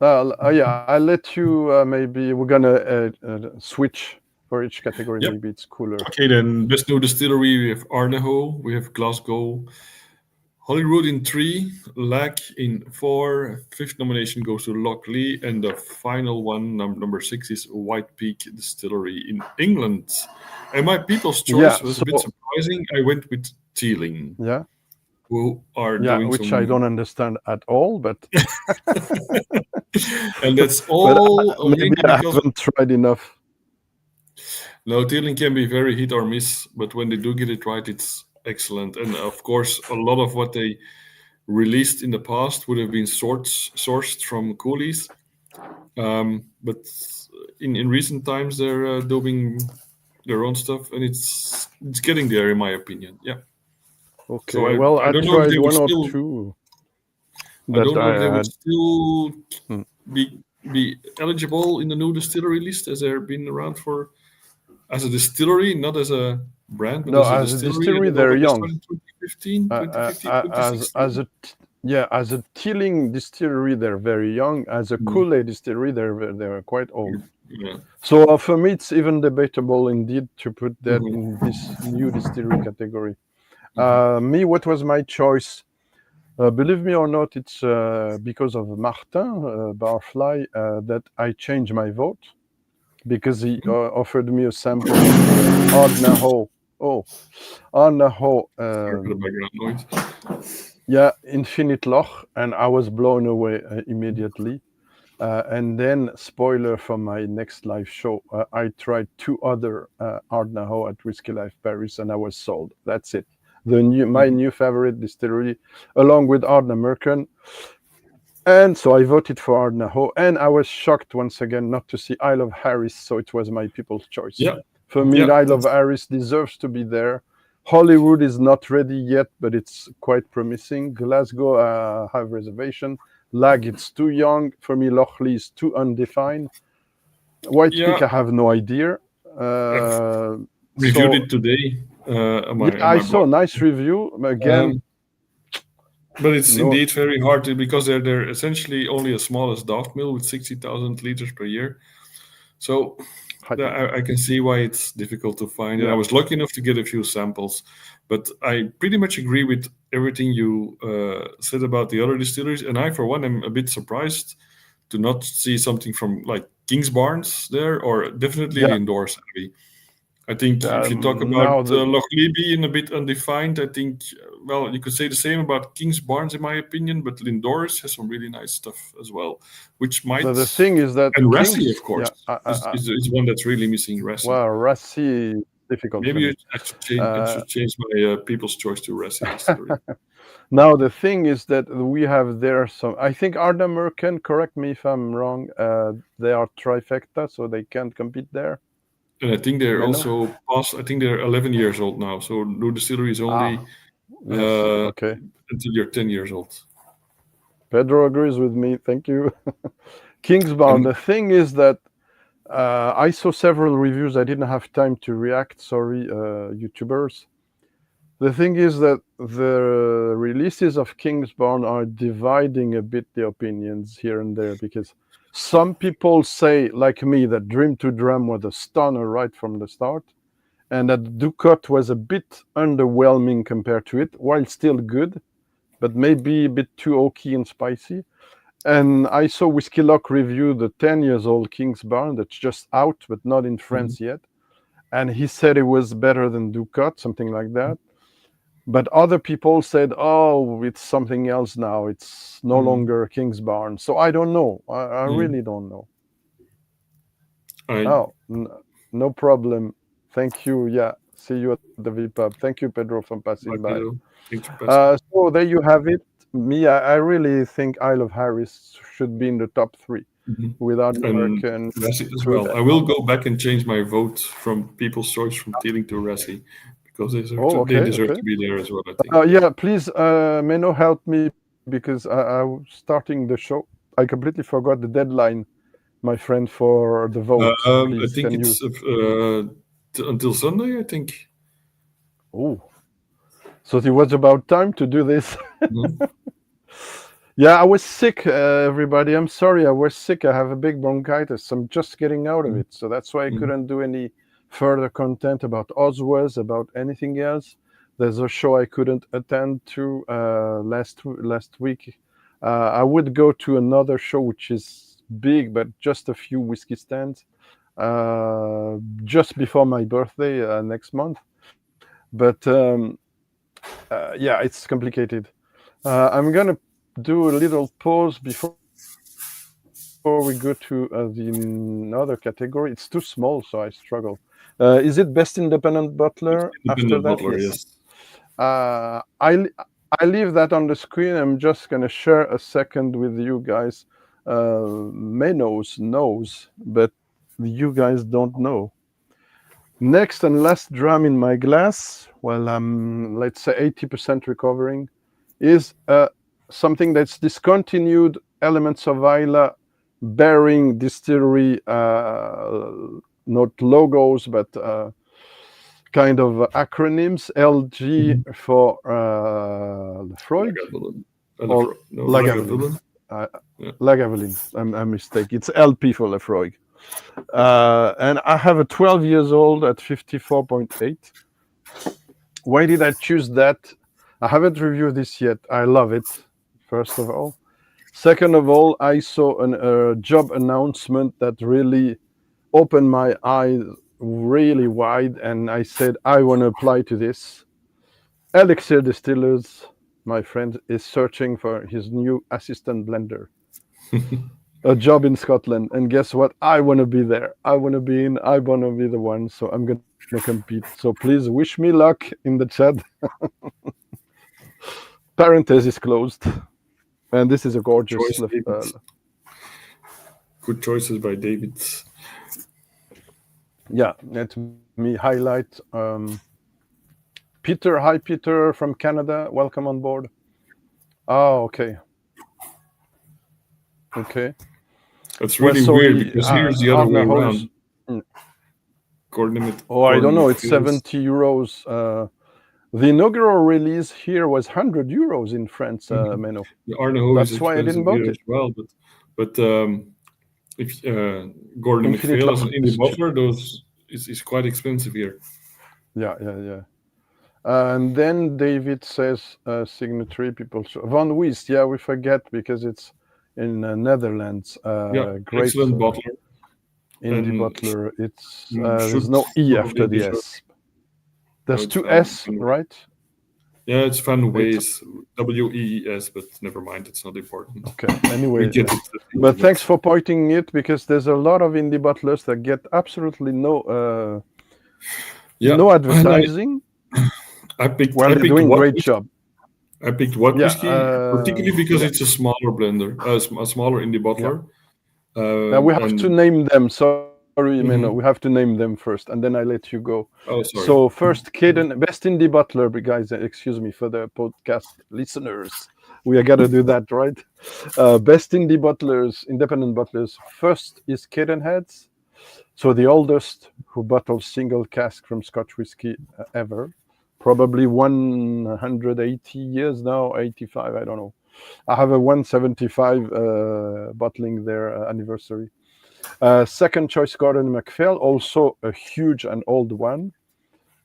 Speaker 1: Yeah, I'll let you. Maybe we're gonna switch for each category.
Speaker 2: Yep.
Speaker 1: Maybe it's cooler.
Speaker 2: Okay, then best new distillery. We have Arneho. We have Glasgow. Holyrood in 3, Lac in 4. 5th nomination goes to Lockleigh, and the final one, number 6, is White Peak Distillery in England. And my people's choice was a bit surprising. I went with Teeling.
Speaker 1: Yeah.
Speaker 2: Who are doing
Speaker 1: which I don't understand at all, but
Speaker 2: and that's all.
Speaker 1: But maybe I haven't tried enough.
Speaker 2: No, Teeling can be very hit or miss, but when they do get it right, it's excellent. And of course, a lot of what they released in the past would have been sourced from coolies. But in recent times, they're doing their own stuff, and it's getting there, in my opinion. Yeah.
Speaker 1: Okay.
Speaker 2: So
Speaker 1: I don't know if they one or two.
Speaker 2: I don't know if they would still be eligible in the new distillery list, as they've been around for as a distillery, not as a brand, but as a distillery.
Speaker 1: They're young.
Speaker 2: 2015, 2016.
Speaker 1: As a Teeling distillery, they're very young. As a Kool-Aid distillery, they're quite old.
Speaker 2: Yeah.
Speaker 1: So for me, it's even debatable indeed to put that in this new distillery category. Me, what was my choice? Believe me or not, it's because of Martin Barfly that I changed my vote, because he offered me a sample of Arneho. Arneho. Yeah, Infinite Loch, and I was blown away immediately. And then, spoiler for my next live show, I tried 2 other Arneho at Whisky Live Paris, and I was sold. That's it. My new favorite distillery, along with Ardnamurchan. And so I voted for Arneho, and I was shocked once again not to see Isle of Harris, so it was my people's choice.
Speaker 2: Yeah.
Speaker 1: For me, Isle of Harris deserves to be there. Holyrood is not ready yet, but it's quite promising. Glasgow, I have reservation. Lag, it's too young. For me, Lockleigh is too undefined. White Peak, I have no idea.
Speaker 2: Reviewed it today.
Speaker 1: I saw a nice review. Again,
Speaker 2: but it's indeed very hard because they're essentially only as small as Daft Mill with 60,000 liters per year. So I can see why it's difficult to find. And I was lucky enough to get a few samples, but I pretty much agree with everything you said about the other distilleries. And I, for one, am a bit surprised to not see something from like King's Barnes there, or definitely Lindors. I think if you talk about Lockleigh being a bit undefined, I think, well, you could say the same about King's Barnes, in my opinion, but Lindors has some really nice stuff as well, which might...
Speaker 1: So the thing is that...
Speaker 2: And Rassi, of course, is one that's really missing Rassi.
Speaker 1: Well, Rassi is difficult.
Speaker 2: Maybe I should change my people's choice to Rassi distillery.
Speaker 1: Now, the thing is that we have there some... I think Ardnamurchan, correct me if I'm wrong, they are trifecta, so they can't compete there.
Speaker 2: And I think they're also past. I think they're 11 years old now. So new distillery is only until you're 10 years old.
Speaker 1: Pedro agrees with me. Thank you. Kingsbound. The thing is that I saw several reviews. I didn't have time to react. Sorry, YouTubers. The thing is that the releases of Kingsbound are dividing a bit the opinions here and there, because some people say, like me, that Dream to Drum was a stunner right from the start, and that Ducat was a bit underwhelming compared to it, while still good, but maybe a bit too oaky and spicy. And I saw Whiskey Lock review the 10 years old Kingsbound that's just out, but not in France yet. And he said it was better than Ducat, something like that. But other people said, oh, it's something else now. It's no longer Kingsbound. So I don't know. I really don't know. No problem. Thank you. Yeah. See you at the Vpub. Thank you, Pedro, for passing by. So there you have it. Me, I really think Isle of Harris should be in the top 3 without American.
Speaker 2: Rassie as well. I will go back and change my vote from People's Choice from Teeling to Rassie, because they deserve to be there as well, I think.
Speaker 1: Yeah, please, Menno, help me, because I was starting the show. I completely forgot the deadline, my friend, for the vote.
Speaker 2: I think it's until Sunday, I think.
Speaker 1: Oh, so it was about time to do this. Yeah, I was sick, everybody. I'm sorry, I was sick. I have a big bronchitis. I'm just getting out of it. So that's why I couldn't do any further content about OSWAs, about anything else. There's a show I couldn't attend to last week. I would go to another show which is big, but just a few whiskey stands, just before my birthday next month. But yeah, it's complicated. I'm gonna do a little pause before we go to the another category. It's too small, so I struggle. Is it best independent bottler? After that, yes. I leave that on the screen. I'm just gonna share a second with you guys. Menno knows, but you guys don't know. Next and last dram in my glass, well, I'm, let's say, 80% recovering, is something that's discontinued elements of Islay, bearing distillery, not logos, but kind of acronyms. LG for Lefroy or Lagavulin. Lagavulin. I'm a mistake. It's LP for Lefroy. And I have a 12 years old at 54.8. Why did I choose that? I haven't reviewed this yet. I love it, first of all. Second of all, I saw a job announcement that really opened my eyes really wide, and I said, I want to apply to this. Elixir Distillers, my friend, is searching for his new assistant blender. A job in Scotland, and guess what? I want to be there. I want to be in. I want to be the one. So I'm going to compete. So please wish me luck in the chat. Parenthesis closed. And this is a gorgeous.
Speaker 2: Good choices by David.
Speaker 1: Yeah, let me highlight Peter. Hi, Peter from Canada. Welcome on board. Oh, okay. Okay.
Speaker 2: That's really weird, because here's the other way around.
Speaker 1: I don't know. It's 70 euros. The inaugural release here was 100 euros in France, Menno.
Speaker 2: That's why I didn't vote it. Well, but if Gordon MacPhail as an indie bottler, those is quite expensive here.
Speaker 1: Yeah. And then David says signatory people. Van Weest, yeah, we forget because it's in Netherlands.
Speaker 2: Great excellent bottler.
Speaker 1: Indie bottler. It's there's no E after the S. There's two S, right?
Speaker 2: Yeah, it's Van Wees, WEES, but never mind, it's not important.
Speaker 1: Okay, anyway. But thanks for pointing it, because there's a lot of indie bottlers that get absolutely no advertising.
Speaker 2: I picked
Speaker 1: they're doing a great job.
Speaker 2: I picked whiskey, particularly because it's a smaller blender, a smaller indie bottler.
Speaker 1: Now we have to name them. Sorry, Sorry, Menno,
Speaker 2: Mhm.
Speaker 1: we have to name them first, and then I let you go.
Speaker 2: Oh, sorry.
Speaker 1: So first, Caden, best indie butler, guys. Excuse me for the podcast listeners. We are gonna do that, right? Best indie butlers, independent butlers. First is Caden Heads, so the oldest who bottles single cask from Scotch whiskey ever. Probably 180 years now, 85, I don't know. I have a 175 bottling their anniversary. Second choice, Gordon MacPhail, also a huge and old one,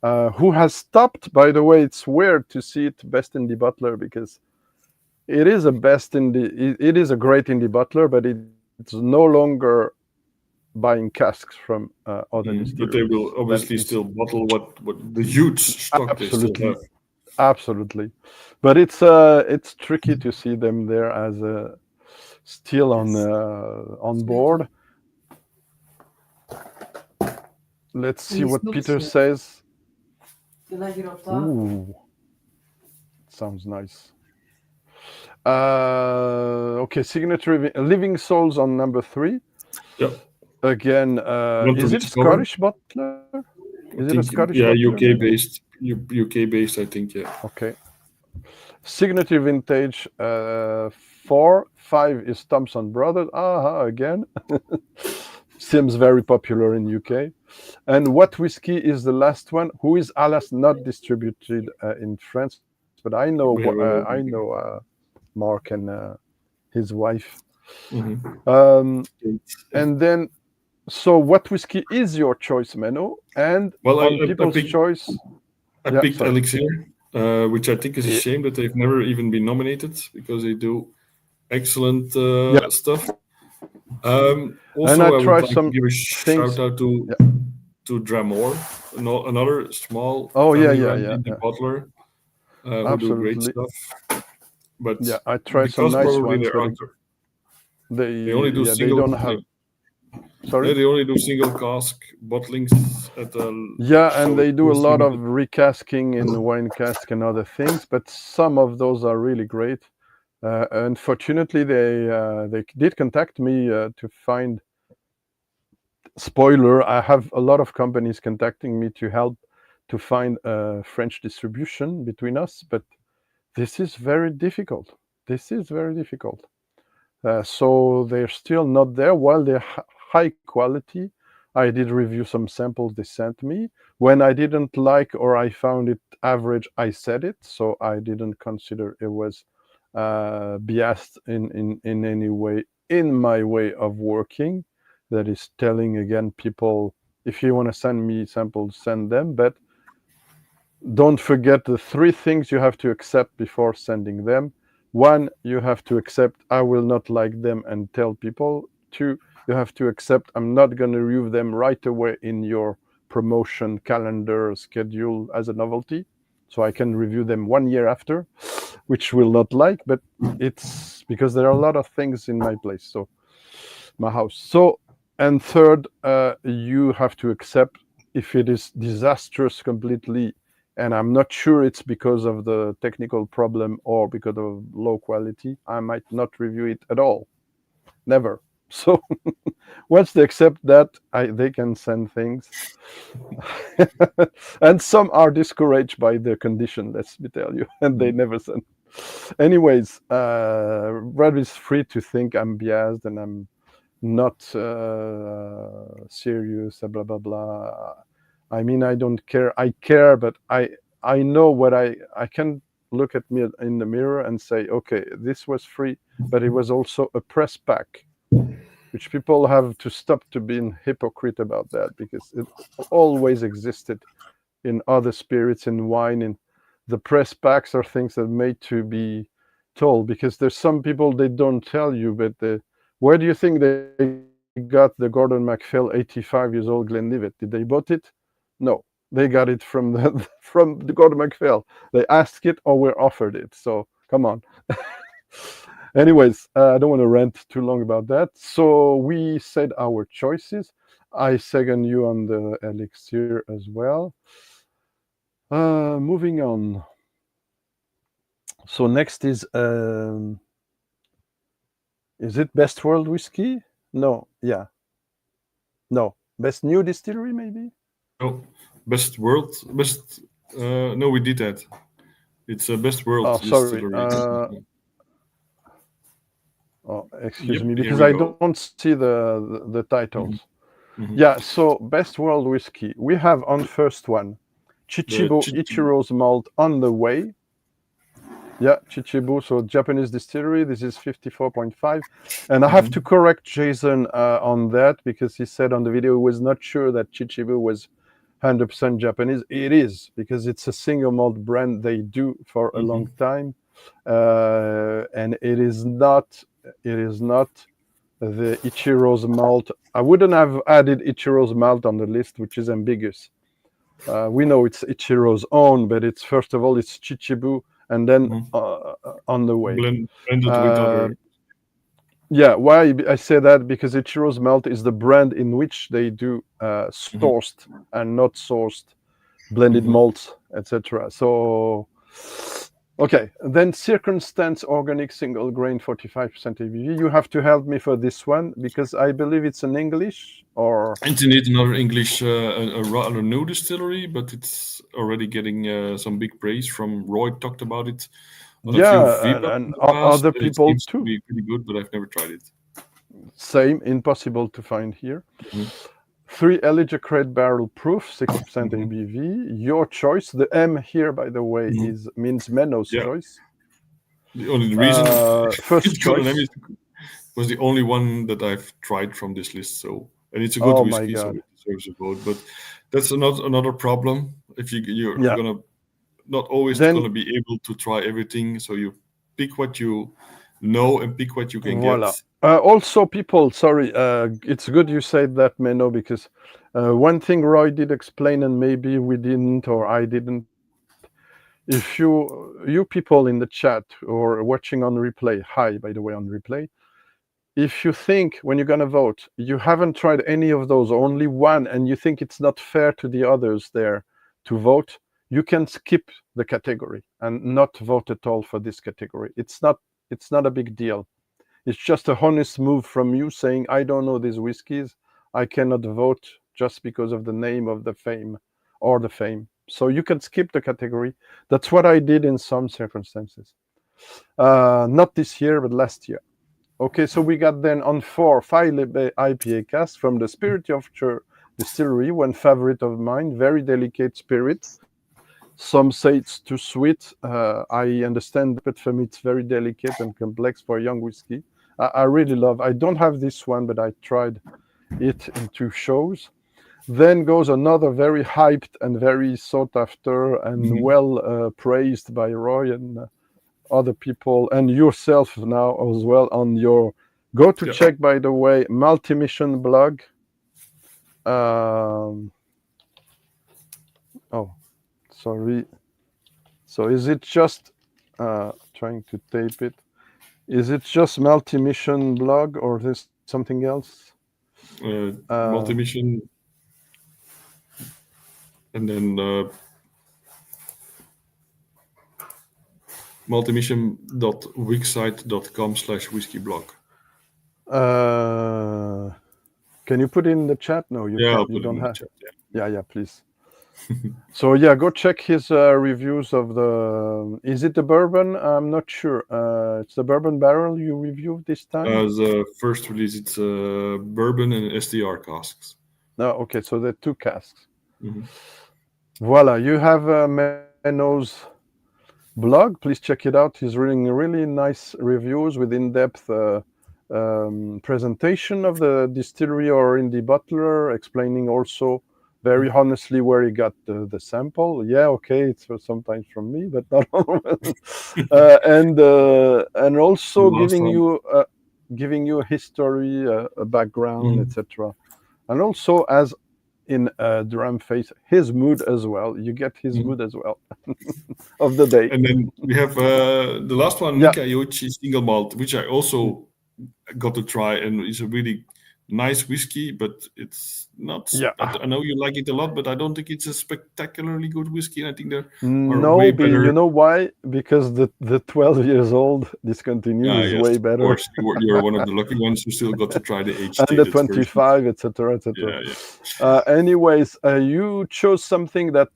Speaker 1: who has stopped. By the way, it's weird to see it best indie butler because it is a best indie. It is a great indie butler, but it's no longer buying casks from other
Speaker 2: But they
Speaker 1: distilleries.
Speaker 2: will
Speaker 1: Then
Speaker 2: obviously
Speaker 1: it's
Speaker 2: still bottle what the huge stock they still have.
Speaker 1: absolutely, absolutely, but it's tricky to see them there as still
Speaker 3: Yes,
Speaker 1: on
Speaker 3: it's better.
Speaker 1: board. Let's
Speaker 3: En
Speaker 1: see
Speaker 3: die
Speaker 1: what Peter
Speaker 3: snoepjes,
Speaker 1: says.
Speaker 3: die liggen hier op tafel.
Speaker 1: Ooh, sounds nice. Okay, signature Living Souls on number 3.
Speaker 2: Yeah,
Speaker 1: Again,
Speaker 2: want to
Speaker 1: is it a
Speaker 2: discover.
Speaker 1: Scottish butler? Is it
Speaker 2: I
Speaker 1: a
Speaker 2: think
Speaker 1: Scottish
Speaker 2: yeah,
Speaker 1: butler,
Speaker 2: UK
Speaker 1: Menno?
Speaker 2: based, UK based. I think yeah.
Speaker 1: Okay. Signature vintage 4. 5 is Thompson Brothers. Aha, again. Seems very popular in UK. And what whiskey is the last one? Who is alas not distributed in France? But
Speaker 2: We have
Speaker 1: I
Speaker 2: a.
Speaker 1: know Mark and his wife.
Speaker 2: Mhm.
Speaker 1: And then, so what whiskey is your choice, Menno? And
Speaker 2: Well,
Speaker 1: on
Speaker 2: I
Speaker 1: people's
Speaker 2: picked
Speaker 1: choice,
Speaker 2: I
Speaker 1: yeah,
Speaker 2: picked
Speaker 1: sorry.
Speaker 2: Elixir, which I think is a
Speaker 1: Yeah,
Speaker 2: shame that they've never even been nominated because they do excellent
Speaker 1: yeah.
Speaker 2: stuff.
Speaker 1: And I
Speaker 2: Also, I would
Speaker 1: try
Speaker 2: like to
Speaker 1: some
Speaker 2: give a shout
Speaker 1: things.
Speaker 2: out
Speaker 1: Yeah.
Speaker 2: to Dramore, another small
Speaker 1: Oh yeah, yeah,
Speaker 2: family-run
Speaker 1: yeah,
Speaker 2: indie
Speaker 1: yeah.
Speaker 2: bottler who do great
Speaker 1: Absolutely.
Speaker 2: stuff. But
Speaker 1: Yeah, I try some
Speaker 2: because
Speaker 1: nice
Speaker 2: probably
Speaker 1: ones, but
Speaker 2: they only do
Speaker 1: they
Speaker 2: single
Speaker 1: don't have.
Speaker 2: yeah,
Speaker 1: Sorry.
Speaker 2: they only do single cask bottlings at
Speaker 1: Yeah, and
Speaker 2: so it
Speaker 1: they do a
Speaker 2: was
Speaker 1: lot of
Speaker 2: limited.
Speaker 1: recasking in wine cask and other things, but some of those are really great. Unfortunately, they did contact me to find. Spoiler: I have a lot of companies contacting me to help to find French distribution between us, but this is very difficult. This is very difficult. So they're still not there. While they're high quality, I did review some samples they sent me. When I didn't like or I found it average, I said it. So I didn't consider it was biased in any way in my way of working. That is telling again people, if you want to send me samples, send them. But don't forget the 3 things you have to accept before sending them. 1, you have to accept I will not like them and tell people. 2, you have to accept I'm not going to review them right away in your promotion calendar schedule as a novelty. So I can review them 1 year after, which will not like, but it's because there are a lot of things in my place. So my house. So, and third, you have to accept if it is disastrous completely, and I'm not sure it's because of the technical problem or because of low quality, I might not review it at all. Never. So once they accept that, they can send things. And some are discouraged by the condition, let me tell you, and they never send. Anyways, Brad is free to think I'm biased and I'm not serious, blah blah blah. I mean, I don't care. I care, but I know what I can look at me in the mirror and say, okay, this was free, but it was also a press pack, which people have to stop to being hypocrite about that because it always existed in other spirits and wine. And the press packs are things that made to be told because there's some people they don't tell you, but where do you think they got the Gordon MacPhail 85 years old Glenlivet? Did they bought it? No, they got it from the from the Gordon MacPhail. They asked it or were offered it. So come on. Anyways, I don't want to rant too long about that. So we said our choices. I second you on the elixir as well. Moving on. So next is it Best World Whiskey? No, yeah, no. Best new distillery, maybe?
Speaker 2: No, best world, best. No, we did that. It's a best world
Speaker 1: Oh, sorry.
Speaker 2: distillery.
Speaker 1: Oh, excuse
Speaker 2: Yep,
Speaker 1: me,
Speaker 2: here
Speaker 1: because
Speaker 2: we
Speaker 1: I
Speaker 2: go.
Speaker 1: don't see the titles.
Speaker 2: Mhm.
Speaker 1: Yeah, so best world whiskey. We have on first one, Chichibu
Speaker 2: Chichibu.
Speaker 1: Ichiro's malt on the way. Yeah, Chichibu, so Japanese distillery. This is 54.5. And I have to correct Jason on that because he said on the video he was not sure that Chichibu was 100% Japanese. It is, because it's a single malt brand they do for a long time. And it is not the Ichiro's malt. I wouldn't have added Ichiro's malt on the list, which is ambiguous. We know it's Ichiro's own, but it's first of all it's Chichibu, and then on the way.
Speaker 2: Blended with other.
Speaker 1: Yeah, why I say that? Because Ichiro's malt is the brand in which they do sourced and not sourced blended malts, etc. So, okay, then circumstance organic single grain 45% ABV. You have to help me for this one because I believe it's in English or.
Speaker 2: And you need another English, a rather new distillery, but it's already getting some big praise from Roy. Talked about it on a few Vpub
Speaker 1: and
Speaker 2: in the past,
Speaker 1: other
Speaker 2: and it
Speaker 1: people
Speaker 2: seems
Speaker 1: too.
Speaker 2: to be pretty good, but I've never tried it.
Speaker 1: Same, impossible to find here. 3 Eligacrate barrel proof, 6% ABV. Your choice. The M here, by the way, means Menno's choice.
Speaker 2: The only reason
Speaker 1: first choice
Speaker 2: was the only one that I've tried from this list. So, and it's a good
Speaker 1: Oh
Speaker 2: whiskey,
Speaker 1: my
Speaker 2: so
Speaker 1: God.
Speaker 2: it deserves a vote. But that's another problem. If you're gonna not always gonna be able to try everything, so you pick what you know and pick what you can get.
Speaker 1: Also, people, sorry, it's good you said that, Menno, because one thing Roy did explain, and maybe we didn't or I didn't. If you people in the chat or watching on replay, hi, by the way, on replay, if you think when you're going to vote, you haven't tried any of those, only one, and you think it's not fair to the others there to vote, you can skip the category and not vote at all for this category. It's not a big deal. It's just a honest move from you saying, I don't know these whiskeys. I cannot vote just because of the name of the fame or the fame. So you can skip the category. That's what I did in some circumstances. Not this year, but last year. Okay, so we got then on 5 IPA casks from the Spirit of Distillery, one favorite of mine, very delicate spirit. Some say it's too sweet. I understand, but for me it's very delicate and complex for young whiskey. I really love. I don't have this one, but I tried it in 2 shows. Then goes another very hyped and very sought after and well praised by Roy and other people and yourself now as well on your check, by the way, multi-mission blog. Oh, sorry. So is it just trying to tape it? Is it just multi-mission blog or there's something else?
Speaker 2: Multi-mission, and then multimission.wixsite.com/whiskeyblog.
Speaker 1: Can you put it in the chat? No, you can't.
Speaker 2: I'll put
Speaker 1: You
Speaker 2: it
Speaker 1: don't
Speaker 2: in
Speaker 1: have.
Speaker 2: the chat,
Speaker 1: Yeah, please. So yeah, go check his reviews of the. Is it the bourbon? I'm not sure. It's the bourbon barrel you reviewed this time.
Speaker 2: The first release, it's bourbon and SDR casks.
Speaker 1: No, okay, so the 2 casks. Voila, you have Menno's blog. Please check it out. He's reading really nice reviews with in-depth presentation of the distillery or indie bottler, explaining also very honestly where he got the sample. Yeah, okay, it's sometimes from me, but not always. And also giving you a history, a background, etc. And also, as in Dram Face, his mood as well. You get his mood as well of the day.
Speaker 2: And then we have the last one, Nika Yoichi single malt, which I also got to try, and it's a really nice whiskey, but it's not.
Speaker 1: Yeah.
Speaker 2: I know you like it a lot, but I don't think it's a spectacularly good whiskey. And I think there are
Speaker 1: No,
Speaker 2: way
Speaker 1: but
Speaker 2: better.
Speaker 1: you know why? Because the 12 years old discontinued is
Speaker 2: Yes,
Speaker 1: way
Speaker 2: of
Speaker 1: better.
Speaker 2: course. You're one of the lucky ones who still got to try the
Speaker 1: And the
Speaker 2: age-dated version.
Speaker 1: 25, etc., etc.
Speaker 2: Yeah.
Speaker 1: Anyways, you chose something that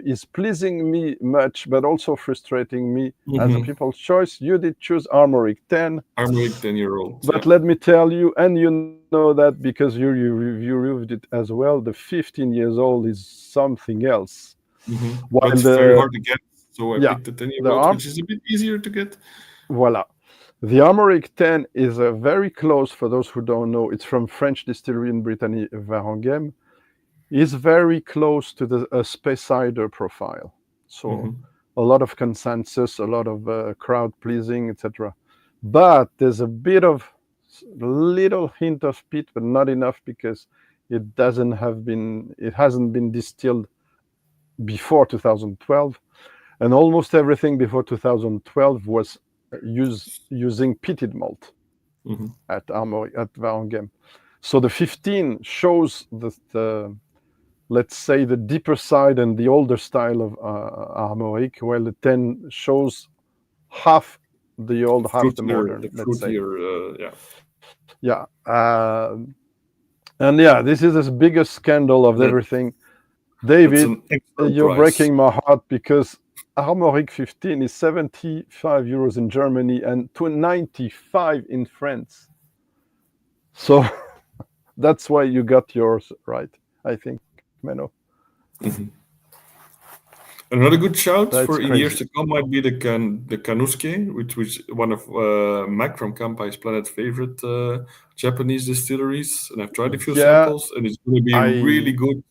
Speaker 1: is pleasing me much, but also frustrating me as a people's choice. You did choose Armoric 10.
Speaker 2: Armoric 10-year-old.
Speaker 1: But let me tell you, and you know that because you reviewed it as well, the 15 years old is something else.
Speaker 2: While it's very hard to get, so I picked the 10-year-old, which is a bit easier to get.
Speaker 1: Voila. The Armoric 10 is very close, for those who don't know, it's from French distillery in Brittany, Varanghem. Is very close to the Speyside profile. So a lot of consensus, a lot of crowd pleasing, etc. But there's a little hint of peat, but not enough because it hasn't been distilled before 2012, and almost everything before 2012 was using peated malt at Varanghem. So the 15 shows the let's say the deeper side and the older style of Armoric, while the 10 shows half the old, half the modern. Let's say. Yeah. And yeah, this is the biggest scandal of everything. David, you're breaking my heart because Armoric 15 is 75 euros in Germany and 95 in France. So that's why you got yours right, I think, Menno.
Speaker 2: Another good shout for in years to come might be the Kanuske, which was one of Mac from Kampai's Planet favorite Japanese distilleries. And I've tried a few samples, and it's going to be really good.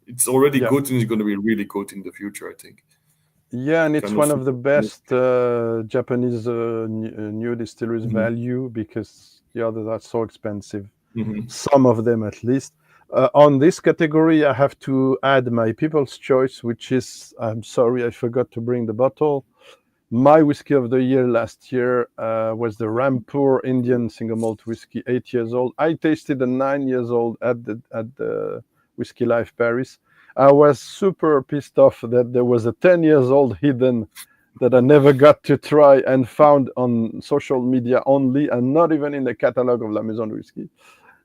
Speaker 2: It's already good, and it's going to be really good in the future, I think.
Speaker 1: Yeah, and it's one of the best Japanese new distilleries value because the others are so expensive. Some of them, at least. On this category, I have to add my people's choice, which is, I'm sorry, I forgot to bring the bottle. My whiskey of the year last year was the Rampur Indian single malt whiskey, 8 years old. I tasted the 9 years old at the Whisky Live Paris. I was super pissed off that there was a 10 years old hidden that I never got to try and found on social media only, and not even in the catalog of La Maison de Whisky.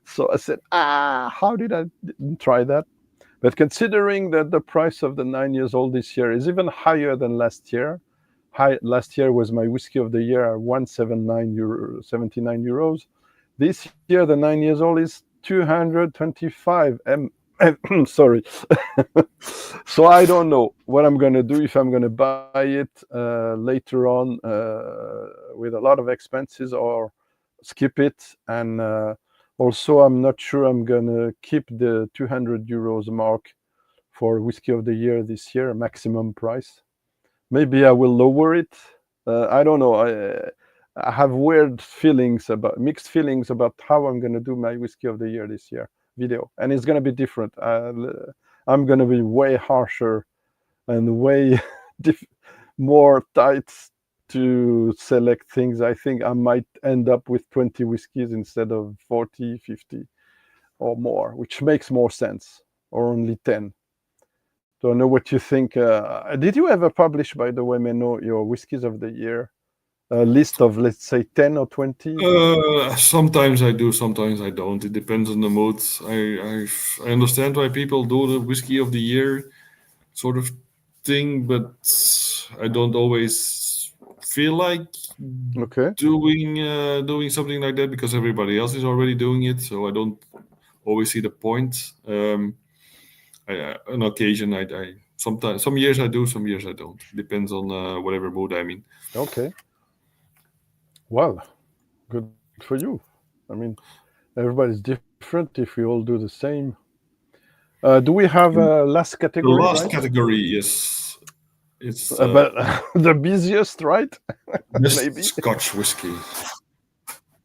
Speaker 1: So I said, how did I didn't try that? But considering that the price of the 9 years old this year is even higher than last year, last year was my whiskey of the year, 179 euros. This year, the 9 years old is 225. Sorry. So I don't know what I'm going to do, if I'm going to buy it later on with a lot of expenses or skip it. And also, I'm not sure I'm going to keep the 200 euros mark for Whiskey of the Year this year, maximum price. Maybe I will lower it. I don't know. I have mixed feelings about how I'm going to do my Whiskey of the Year this year video. And it's going to be different. I'm going to be way harsher and way more tight to select things. I think I might end up with 20 whiskeys instead of 40, 50 or more, which makes more sense, or only 10. Don't know what you think. Did you ever publish, by the way, Menno, your whiskeys of the year? A list of, let's say, 10 or 20?
Speaker 2: Sometimes I do, sometimes I don't. It depends on the mood. I understand why people do the whiskey of the year sort of thing, but I don't always feel like doing something like that because everybody else is already doing it. So I don't always see the point. On occasion, I sometimes, some years I do, some years I don't. Depends on whatever mood I'm in.
Speaker 1: Okay. Well, good for you. I mean, everybody's different. If we all do the same. Do we have a last category?
Speaker 2: The last category, yes. It's
Speaker 1: but the busiest, right?
Speaker 2: Maybe Scotch whiskey.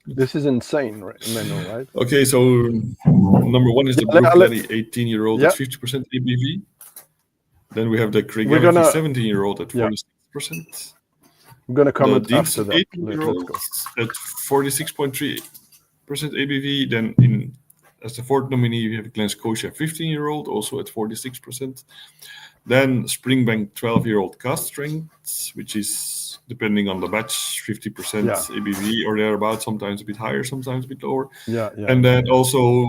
Speaker 1: This is insane, right, Menno, right?
Speaker 2: Okay, so number one is the Bruichladdich 18-year-old at 50% ABV. Then we have the Craigellachie 17-year-old at 46%.
Speaker 1: I'm gonna comment
Speaker 2: the
Speaker 1: after that.
Speaker 2: 18-year-old at 46.3 ABV. Then as the fourth nominee, we have Glen Scotia 15-year-old, also at 46%. Then Springbank 12-year-old cask strength, which is, depending on the batch, 50% ABV or thereabout, sometimes a bit higher, sometimes a bit lower. And then also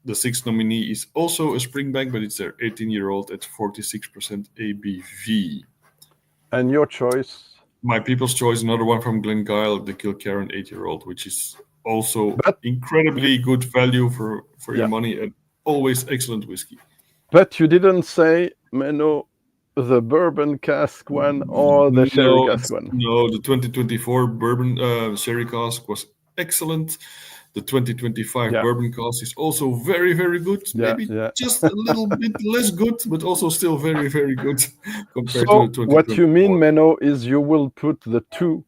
Speaker 2: the sixth nominee is also a Springbank, but it's their 18-year-old at 46% ABV.
Speaker 1: And your choice?
Speaker 2: My people's choice, another one from Glengyle, the Kilkerran 8-year-old, which is also incredibly good value for your money and always excellent whiskey.
Speaker 1: But you didn't say, Menno, the bourbon cask one or the sherry cask one?
Speaker 2: No, the 2024 bourbon sherry cask was excellent. The 2025 bourbon cask is also very, very good. Maybe just a little bit less good, but also still very, very good compared to the 2024.
Speaker 1: What you mean, Menno, is you will put the two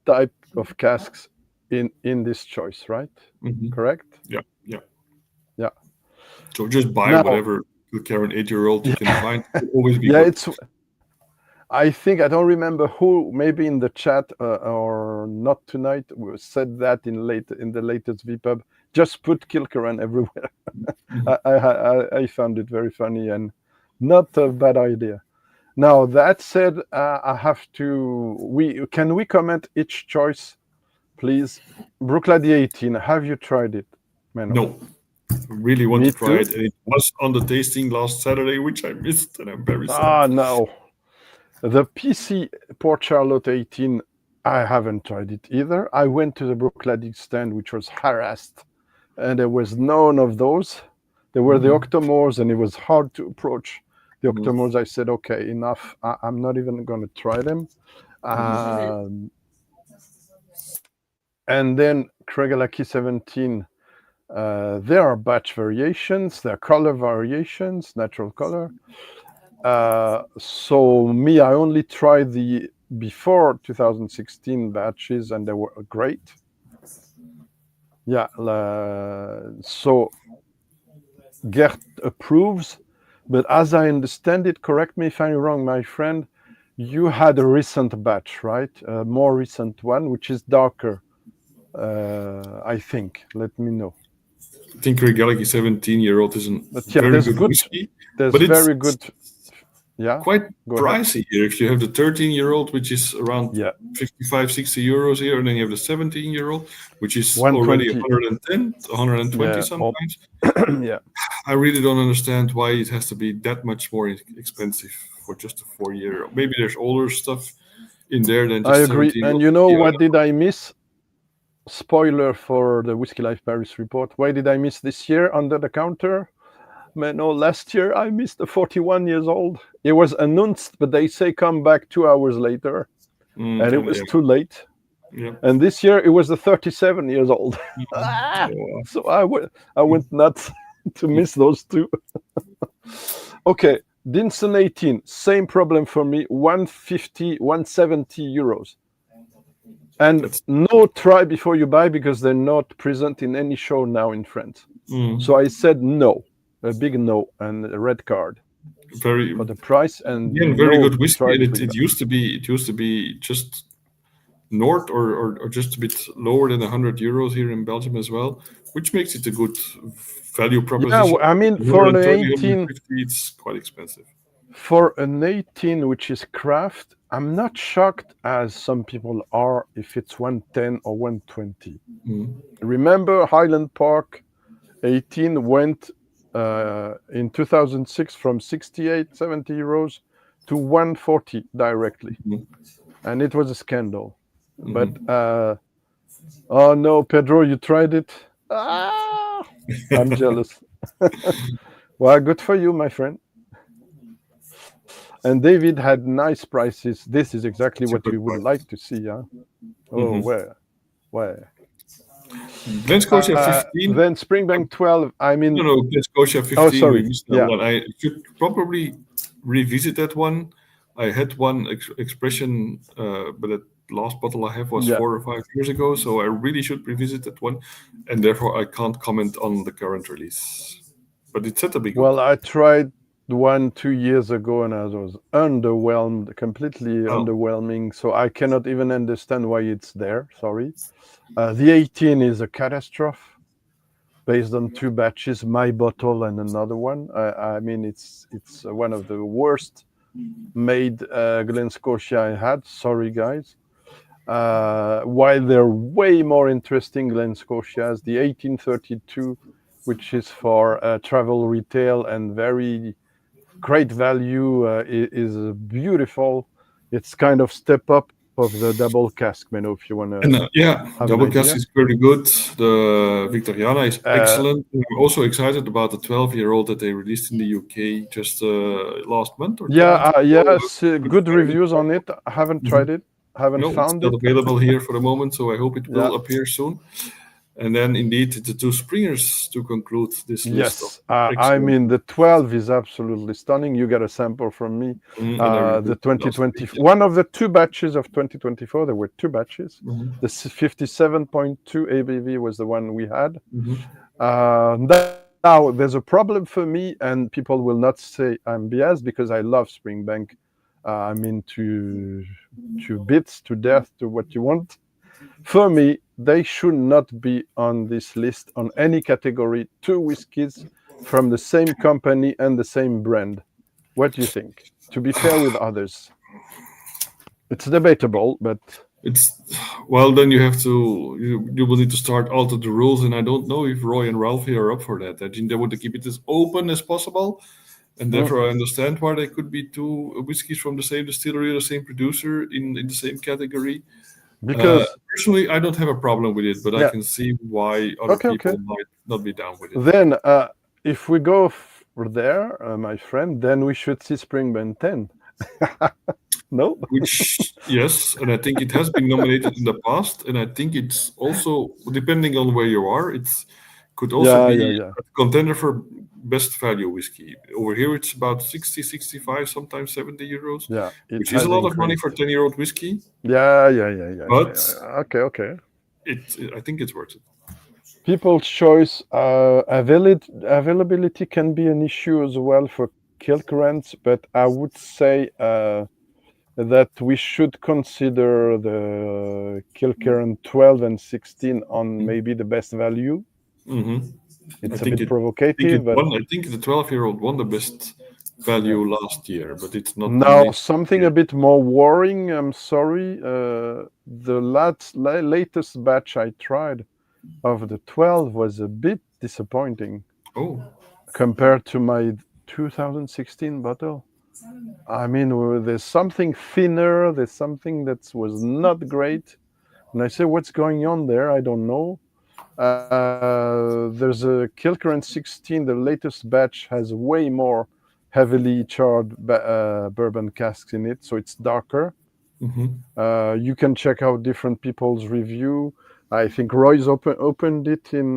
Speaker 1: type of casks in this choice, right?
Speaker 2: Mm-hmm.
Speaker 1: Correct?
Speaker 2: Yeah. So just buy whatever Karen 8-year-old you can find. It'll always be good.
Speaker 1: I think, I don't remember who, maybe in the chat or not tonight, said that in the latest Vpub. Just put Kilkerran everywhere. I found it very funny and not a bad idea. Now that said, I have to. Can we comment each choice, please? Bruichladdich 18. Have you tried it, Menno?
Speaker 2: No. I really want to try it, and it was on the tasting last Saturday, which I missed, and I'm very sad.
Speaker 1: No. The PC Port Charlotte 18, I haven't tried it either. I went to the Bruichladdich stand, which was harassed, and there was none of those. There were the Octomores, and it was hard to approach the Octomores. I said, okay, enough. I'm not even going to try them. And then Craigellachie 17, there are batch variations, there are color variations, natural color. So me, I only tried the before 2016 batches, and they were great. So Gert approves, but as I understand it, correct me if I'm wrong, my friend, you had a recent batch, right? A more recent one, which is darker, I think. Let me know.
Speaker 2: I think Craigellachie 17-year-old is very good whiskey.
Speaker 1: There's very good.
Speaker 2: Quite pricey here. If you have the 13-year-old, which is around 55, 60 euros here, and then you have the 17-year-old, which is already 110, 120 sometimes. I really don't understand why it has to be that much more expensive for just a 4-year. Maybe there's older stuff in there than just
Speaker 1: I agree. And you know what did I miss? Spoiler for the Whisky Live Paris report. Why did I miss this year under the counter? Menno, last year I missed a 41 years old. It was announced, but they say come back 2 hours later, and it was too late. And this year it was a 37 years old. So I went nuts to miss those two. Okay, Dinson 18, same problem for me. 150, 170 euros. And no try before you buy, because they're not present in any show now in France. So I said no. A big no and a red card.
Speaker 2: Very
Speaker 1: for the price and
Speaker 2: very good whiskey. And it used to be just north or just a bit lower than 100 euros here in Belgium as well, which makes it a good value proposition.
Speaker 1: Yeah, I mean for an 18,
Speaker 2: it's quite expensive.
Speaker 1: For an 18, which is craft, I'm not shocked as some people are if it's 110 or 120. Remember Highland Park 18 went in 2006 from 68, 70 euros to 140 directly. And it was a scandal. But, oh no, Pedro, you tried it? I'm jealous. Well, good for you, my friend. And David had nice prices. This is exactly what we would like to see, huh? Oh, where?
Speaker 2: Glen Scotia 15.
Speaker 1: Then Springbank 12. I mean,
Speaker 2: no, Glen Scotia 15.
Speaker 1: Oh, sorry.
Speaker 2: We missed that one. I should probably revisit that one. I had one expression, but the last bottle I have was 4 or 5 years ago, so I really should revisit that one, and therefore I can't comment on the current release. But it's set to be good.
Speaker 1: Well, I tried one 2 years ago, and I was underwhelmed, completely underwhelming. So I cannot even understand why it's there. Sorry. The 18 is a catastrophe. based on 2 batches, my bottle and another one. I mean, it's one of the worst made Glen Scotia I had. Sorry, guys. While they're way more interesting Glen Scotias, the 1832, which is for travel retail and very great value, is beautiful. It's kind of step up of the double cask, Menno, if you want to
Speaker 2: And
Speaker 1: have
Speaker 2: double
Speaker 1: an
Speaker 2: cask
Speaker 1: idea.
Speaker 2: is pretty good. The Victoriana is excellent. I'm also excited about the 12-year-old that they released in the UK just last month or 2 months ago.
Speaker 1: Yes, good reviews on it. I haven't tried it, haven't
Speaker 2: No, it's
Speaker 1: found
Speaker 2: not
Speaker 1: it.
Speaker 2: available here for the moment, so I hope it
Speaker 1: Yeah.
Speaker 2: will appear soon. And then indeed the 2 Springers to conclude this list of
Speaker 1: Yes, I mean the 12 is absolutely stunning. You get a sample from me. The 2020, one of the 2 batches of 2024. There were 2 batches. The 57.2 ABV was the one we had. Now there's a problem for me, and people will not say I'm biased because I love Springbank. I mean to bits, to death, to what you want. For me, they should not be on this list on any category. 2 whiskies from the same company and the same brand. What do you think? To be fair with others, it's debatable, but
Speaker 2: it's well. Then you have to you will need to start alter the rules, and I don't know if Roy and Ralphie are up for that. I think they want to keep it as open as possible, and therefore I understand why there could be 2 whiskeys from the same distillery or the same producer in the same category.
Speaker 1: because
Speaker 2: Personally, I don't have a problem with it, but I can see why other people might not be down with it.
Speaker 1: Then, if we go there, my friend, then we should see Springbank 10. No?
Speaker 2: Which, yes, and I think it has been nominated in the past, and I think it's also, depending on where you are, it could also be a contender for best value whiskey. Over here, it's about 60, 65, sometimes 70 euros, which is a lot of money for 10-year-old whiskey.
Speaker 1: Yeah.
Speaker 2: But
Speaker 1: okay.
Speaker 2: I think it's worth it.
Speaker 1: People's choice, availability can be an issue as well for Kilkerrans, but I would say that we should consider the Kilkerran 12 and 16 on maybe the best value. It's a bit provocative, but
Speaker 2: I think the 12-year-old won the best value last year, but it's not.
Speaker 1: Now something a bit more worrying. I'm sorry. The latest batch I tried of the 12 was a bit disappointing. Compared to my 2016 bottle. I mean, there's something thinner. There's something that was not great. And I say, what's going on there? I don't know. There's a Kilkerran 16. The latest batch has way more heavily charred bourbon casks in it, so it's darker. You can check out different people's review. I think Roy's opened it in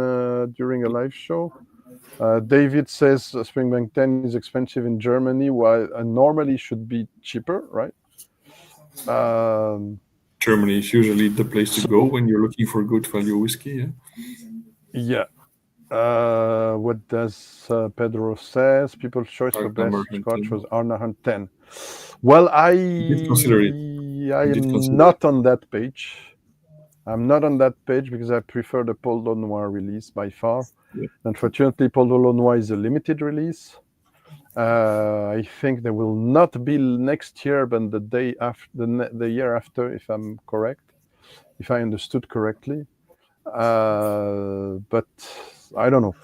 Speaker 1: during a live show. David says Springbank 10 is expensive in Germany, while normally should be cheaper, right?
Speaker 2: Germany is usually the place to go when you're looking for good value whiskey.
Speaker 1: Yeah. What does Pedro says? People's choice for best Scotch was Arnahan 10. Well, I am not on that page. I'm not on that page because I prefer the Paul Noir release by far. Unfortunately, Paul Noir is a limited release. I think there will not be next year, but the day after, the year after, if I'm correct, if I understood correctly. But I don't know.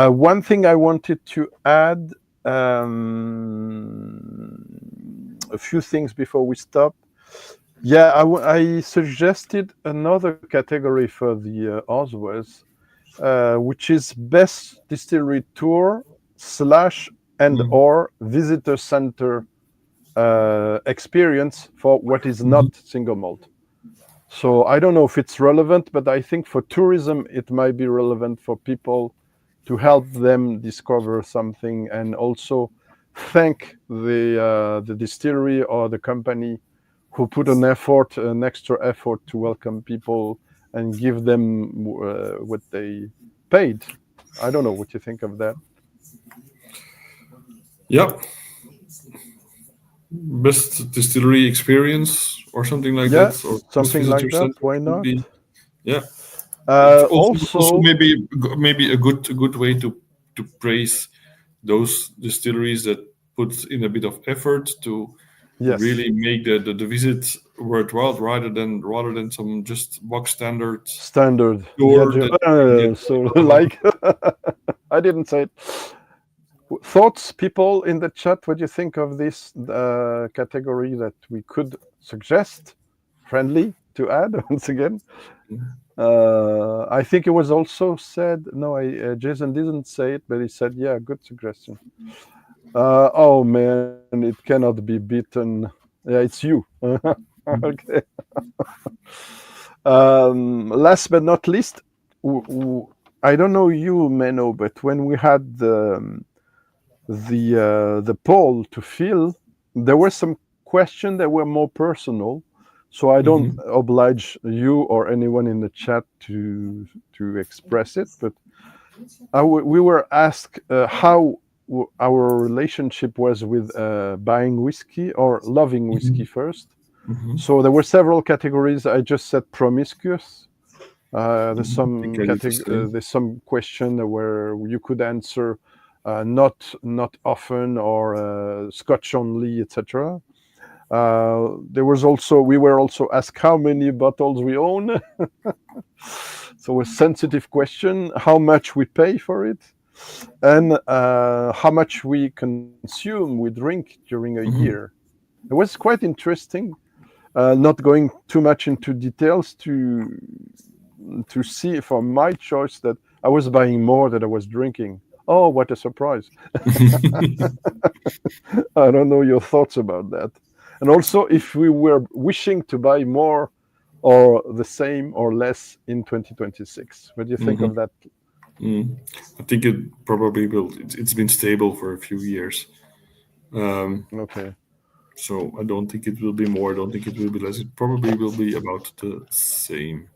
Speaker 1: One thing I wanted to add, a few things before we stop. Yeah, I suggested another category for the OSWAs, which is best distillery tour / and or visitor center experience for what is not single malt. So I don't know if it's relevant, but I think for tourism it might be relevant for people to help them discover something and also thank the distillery or the company who put an extra effort to welcome people and give them what they paid. I don't know what you think of that.
Speaker 2: Yeah. Best distillery experience or something like that. Or
Speaker 1: something like that. Why not?
Speaker 2: Yeah. It's also
Speaker 1: Also,
Speaker 2: maybe a good way to praise those distilleries that put in a bit of effort to
Speaker 1: yes,
Speaker 2: really make the visit worthwhile rather than some just box standard
Speaker 1: standard. Yeah,
Speaker 2: tour that you can get
Speaker 1: so
Speaker 2: out of.
Speaker 1: like, I didn't say it. Thoughts, people in the chat, what do you think of this category that we could suggest? Friendly to add once again. I think it was also said. No, Jason didn't say it, but he said, "Yeah, good suggestion." Oh man, it cannot be beaten. Yeah, it's you. Okay. Last but not least, I don't know you, Menno, but when we had the poll to fill, there were some questions that were more personal. So I don't
Speaker 2: Mhm.
Speaker 1: oblige you or anyone in the chat to express it, but we were asked how our relationship was with buying whiskey or loving whiskey
Speaker 2: Mhm.
Speaker 1: first.
Speaker 2: Mhm.
Speaker 1: So there were several categories. I just said promiscuous.
Speaker 2: I think I did the same.
Speaker 1: There's some question where you could answer not often or Scotch only, etc. We were also asked how many bottles we own. So a sensitive question: how much we pay for it, and how much we consume, we drink during a year.
Speaker 2: Mhm.
Speaker 1: It was quite interesting. Not going too much into details to see from my choice that I was buying more than I was drinking. Oh, what a surprise! I don't know your thoughts about that. And also, if we were wishing to buy more or the same or less in 2026, what do you think of
Speaker 2: Mhm.
Speaker 1: that?
Speaker 2: Mm. I think it probably will. It's been stable for a few years. Um,
Speaker 1: Okay.
Speaker 2: so I don't think it will be more. I don't think it will be less. It probably will be about the same.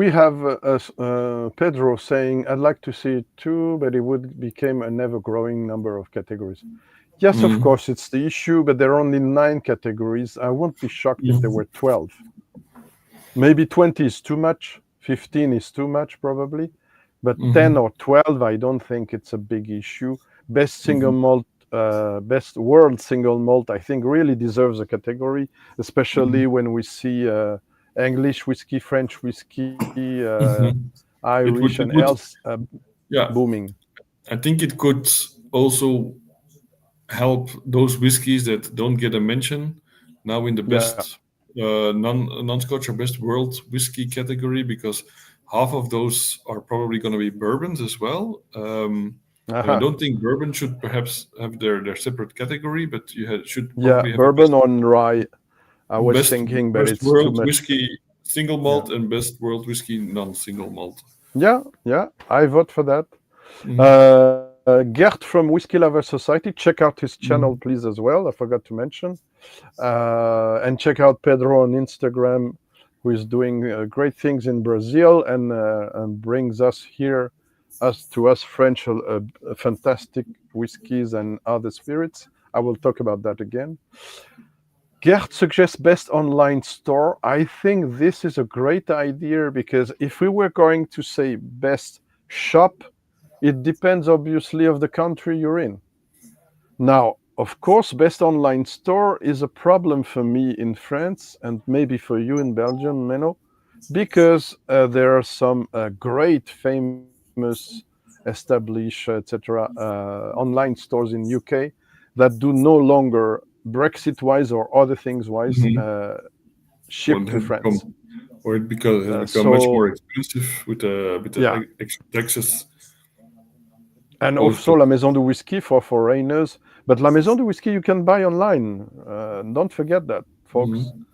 Speaker 1: We have Pedro saying, "I'd like to see it too, but it would become a never-growing number of categories." Yes, of
Speaker 2: Mm.
Speaker 1: course, it's the issue, but there are only 9 categories. I won't be shocked if there
Speaker 2: Mm.
Speaker 1: were 12. Maybe 20 is too much. 15 is too much, probably. But 10
Speaker 2: Mhm.
Speaker 1: or 12, I don't think it's a big issue. Best single
Speaker 2: Mhm.
Speaker 1: malt, best world single malt, I think really deserves a category, especially
Speaker 2: Mhm.
Speaker 1: when we see English whiskey, French whiskey,
Speaker 2: Mhm. It
Speaker 1: Irish,
Speaker 2: would.
Speaker 1: and
Speaker 2: It would.
Speaker 1: else
Speaker 2: Yeah.
Speaker 1: booming.
Speaker 2: I think it could also help those whiskies that don't get a mention now in the
Speaker 1: Yeah.
Speaker 2: best non-Scotch or best world whiskey category, because half of those are probably going to be bourbons as well. And I
Speaker 1: Aha.
Speaker 2: don't think bourbon should perhaps have their separate category, but should
Speaker 1: Yeah,
Speaker 2: probably have a
Speaker 1: bourbon on rye. I was
Speaker 2: best
Speaker 1: thinking, but
Speaker 2: best
Speaker 1: it's too
Speaker 2: world
Speaker 1: much.
Speaker 2: whiskey single
Speaker 1: Yeah.
Speaker 2: malt and best world whiskey non-single malt.
Speaker 1: Yeah, yeah, I vote for that.
Speaker 2: Mhm.
Speaker 1: Gert from Whisky Lover Society, check out his channel,
Speaker 2: Mhm.
Speaker 1: please, as well. I forgot to mention. And check out Pedro on Instagram, who is doing great things in Brazil and brings us here, us French, fantastic whiskeys and other spirits. I will talk about that again. Gert suggests best online store. I think this is a great idea because if we were going to say best shop, it depends obviously of the country you're in. Now, of course, best online store is a problem for me in France and maybe for you in Belgium, Menno, because there are some great, famous, established, etc., online stores in UK that do no longer Brexit-wise or other things-wise
Speaker 2: Mhm. Or
Speaker 1: ship
Speaker 2: it
Speaker 1: to
Speaker 2: has
Speaker 1: France.
Speaker 2: become, or it because has become much more
Speaker 1: So
Speaker 2: expensive with
Speaker 1: yeah,
Speaker 2: the extra taxes
Speaker 1: and
Speaker 2: imposed
Speaker 1: also
Speaker 2: to.
Speaker 1: La Maison du Whisky for foreigners. But La Maison du Whisky you can buy online. Don't forget that, folks.
Speaker 2: Mhm.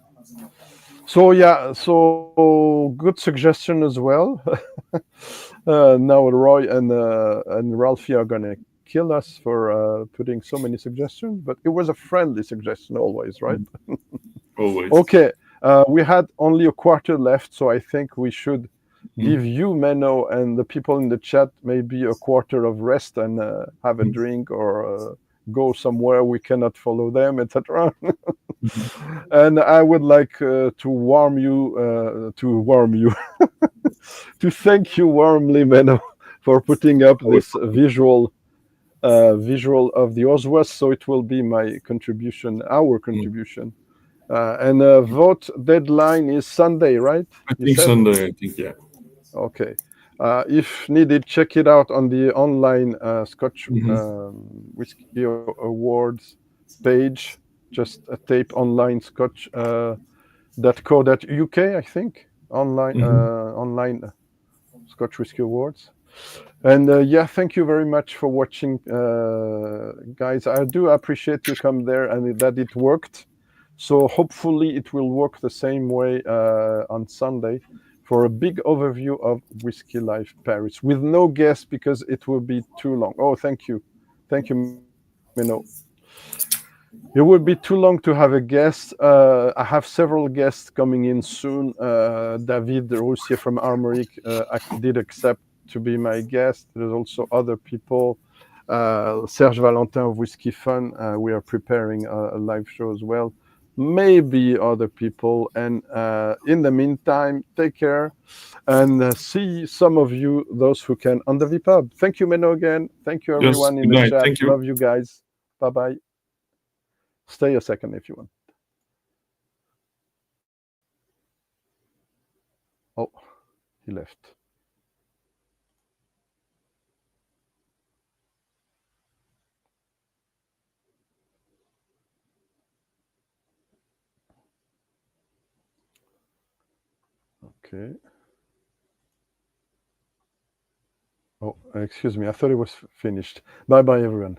Speaker 1: So yeah, so good suggestion as well. Now Roy and Ralphie are gonna kill us for putting so many suggestions, but it was a friendly suggestion always, right?
Speaker 2: Always.
Speaker 1: Okay, we had only a quarter left, so I think we should give
Speaker 2: Mhm.
Speaker 1: you, Menno, and the people in the chat maybe a quarter of rest and have a
Speaker 2: Mhm.
Speaker 1: drink or go somewhere we cannot follow them, etc. And I would like to thank you warmly, Menno, for putting up this visual of the OSWA. So it will be my contribution, our contribution. And vote deadline is Sunday, right?
Speaker 2: I think Sunday. I think, yeah.
Speaker 1: Okay. If needed, check it out on the online Scotch Whisky Awards page. Just tape online Scotch.co.uk, I think. Online Scotch Whisky Awards. And yeah, thank you very much for watching, guys. I do appreciate you come there and that it worked. So hopefully it will work the same way on Sunday for a big overview of Whisky Live Paris with no guests because it will be too long. Oh, thank you, Menno. It would be too long to have a guest. I have several guests coming in soon. David Roussier from Armoric did accept to be my guest. There's also other people. Serge Valentin of Whiskey Fun. We are preparing a live show as well. Maybe other people. And in the meantime, take care and see some of you, those who can, on the Vpub. Thank you, Menno, again. Thank you, everyone in the chat.
Speaker 2: Thank you.
Speaker 1: Love you guys. Bye-bye. Stay a second if you want. Oh, he left. Okay. Oh, excuse me. I thought it was finished. Bye-bye, everyone.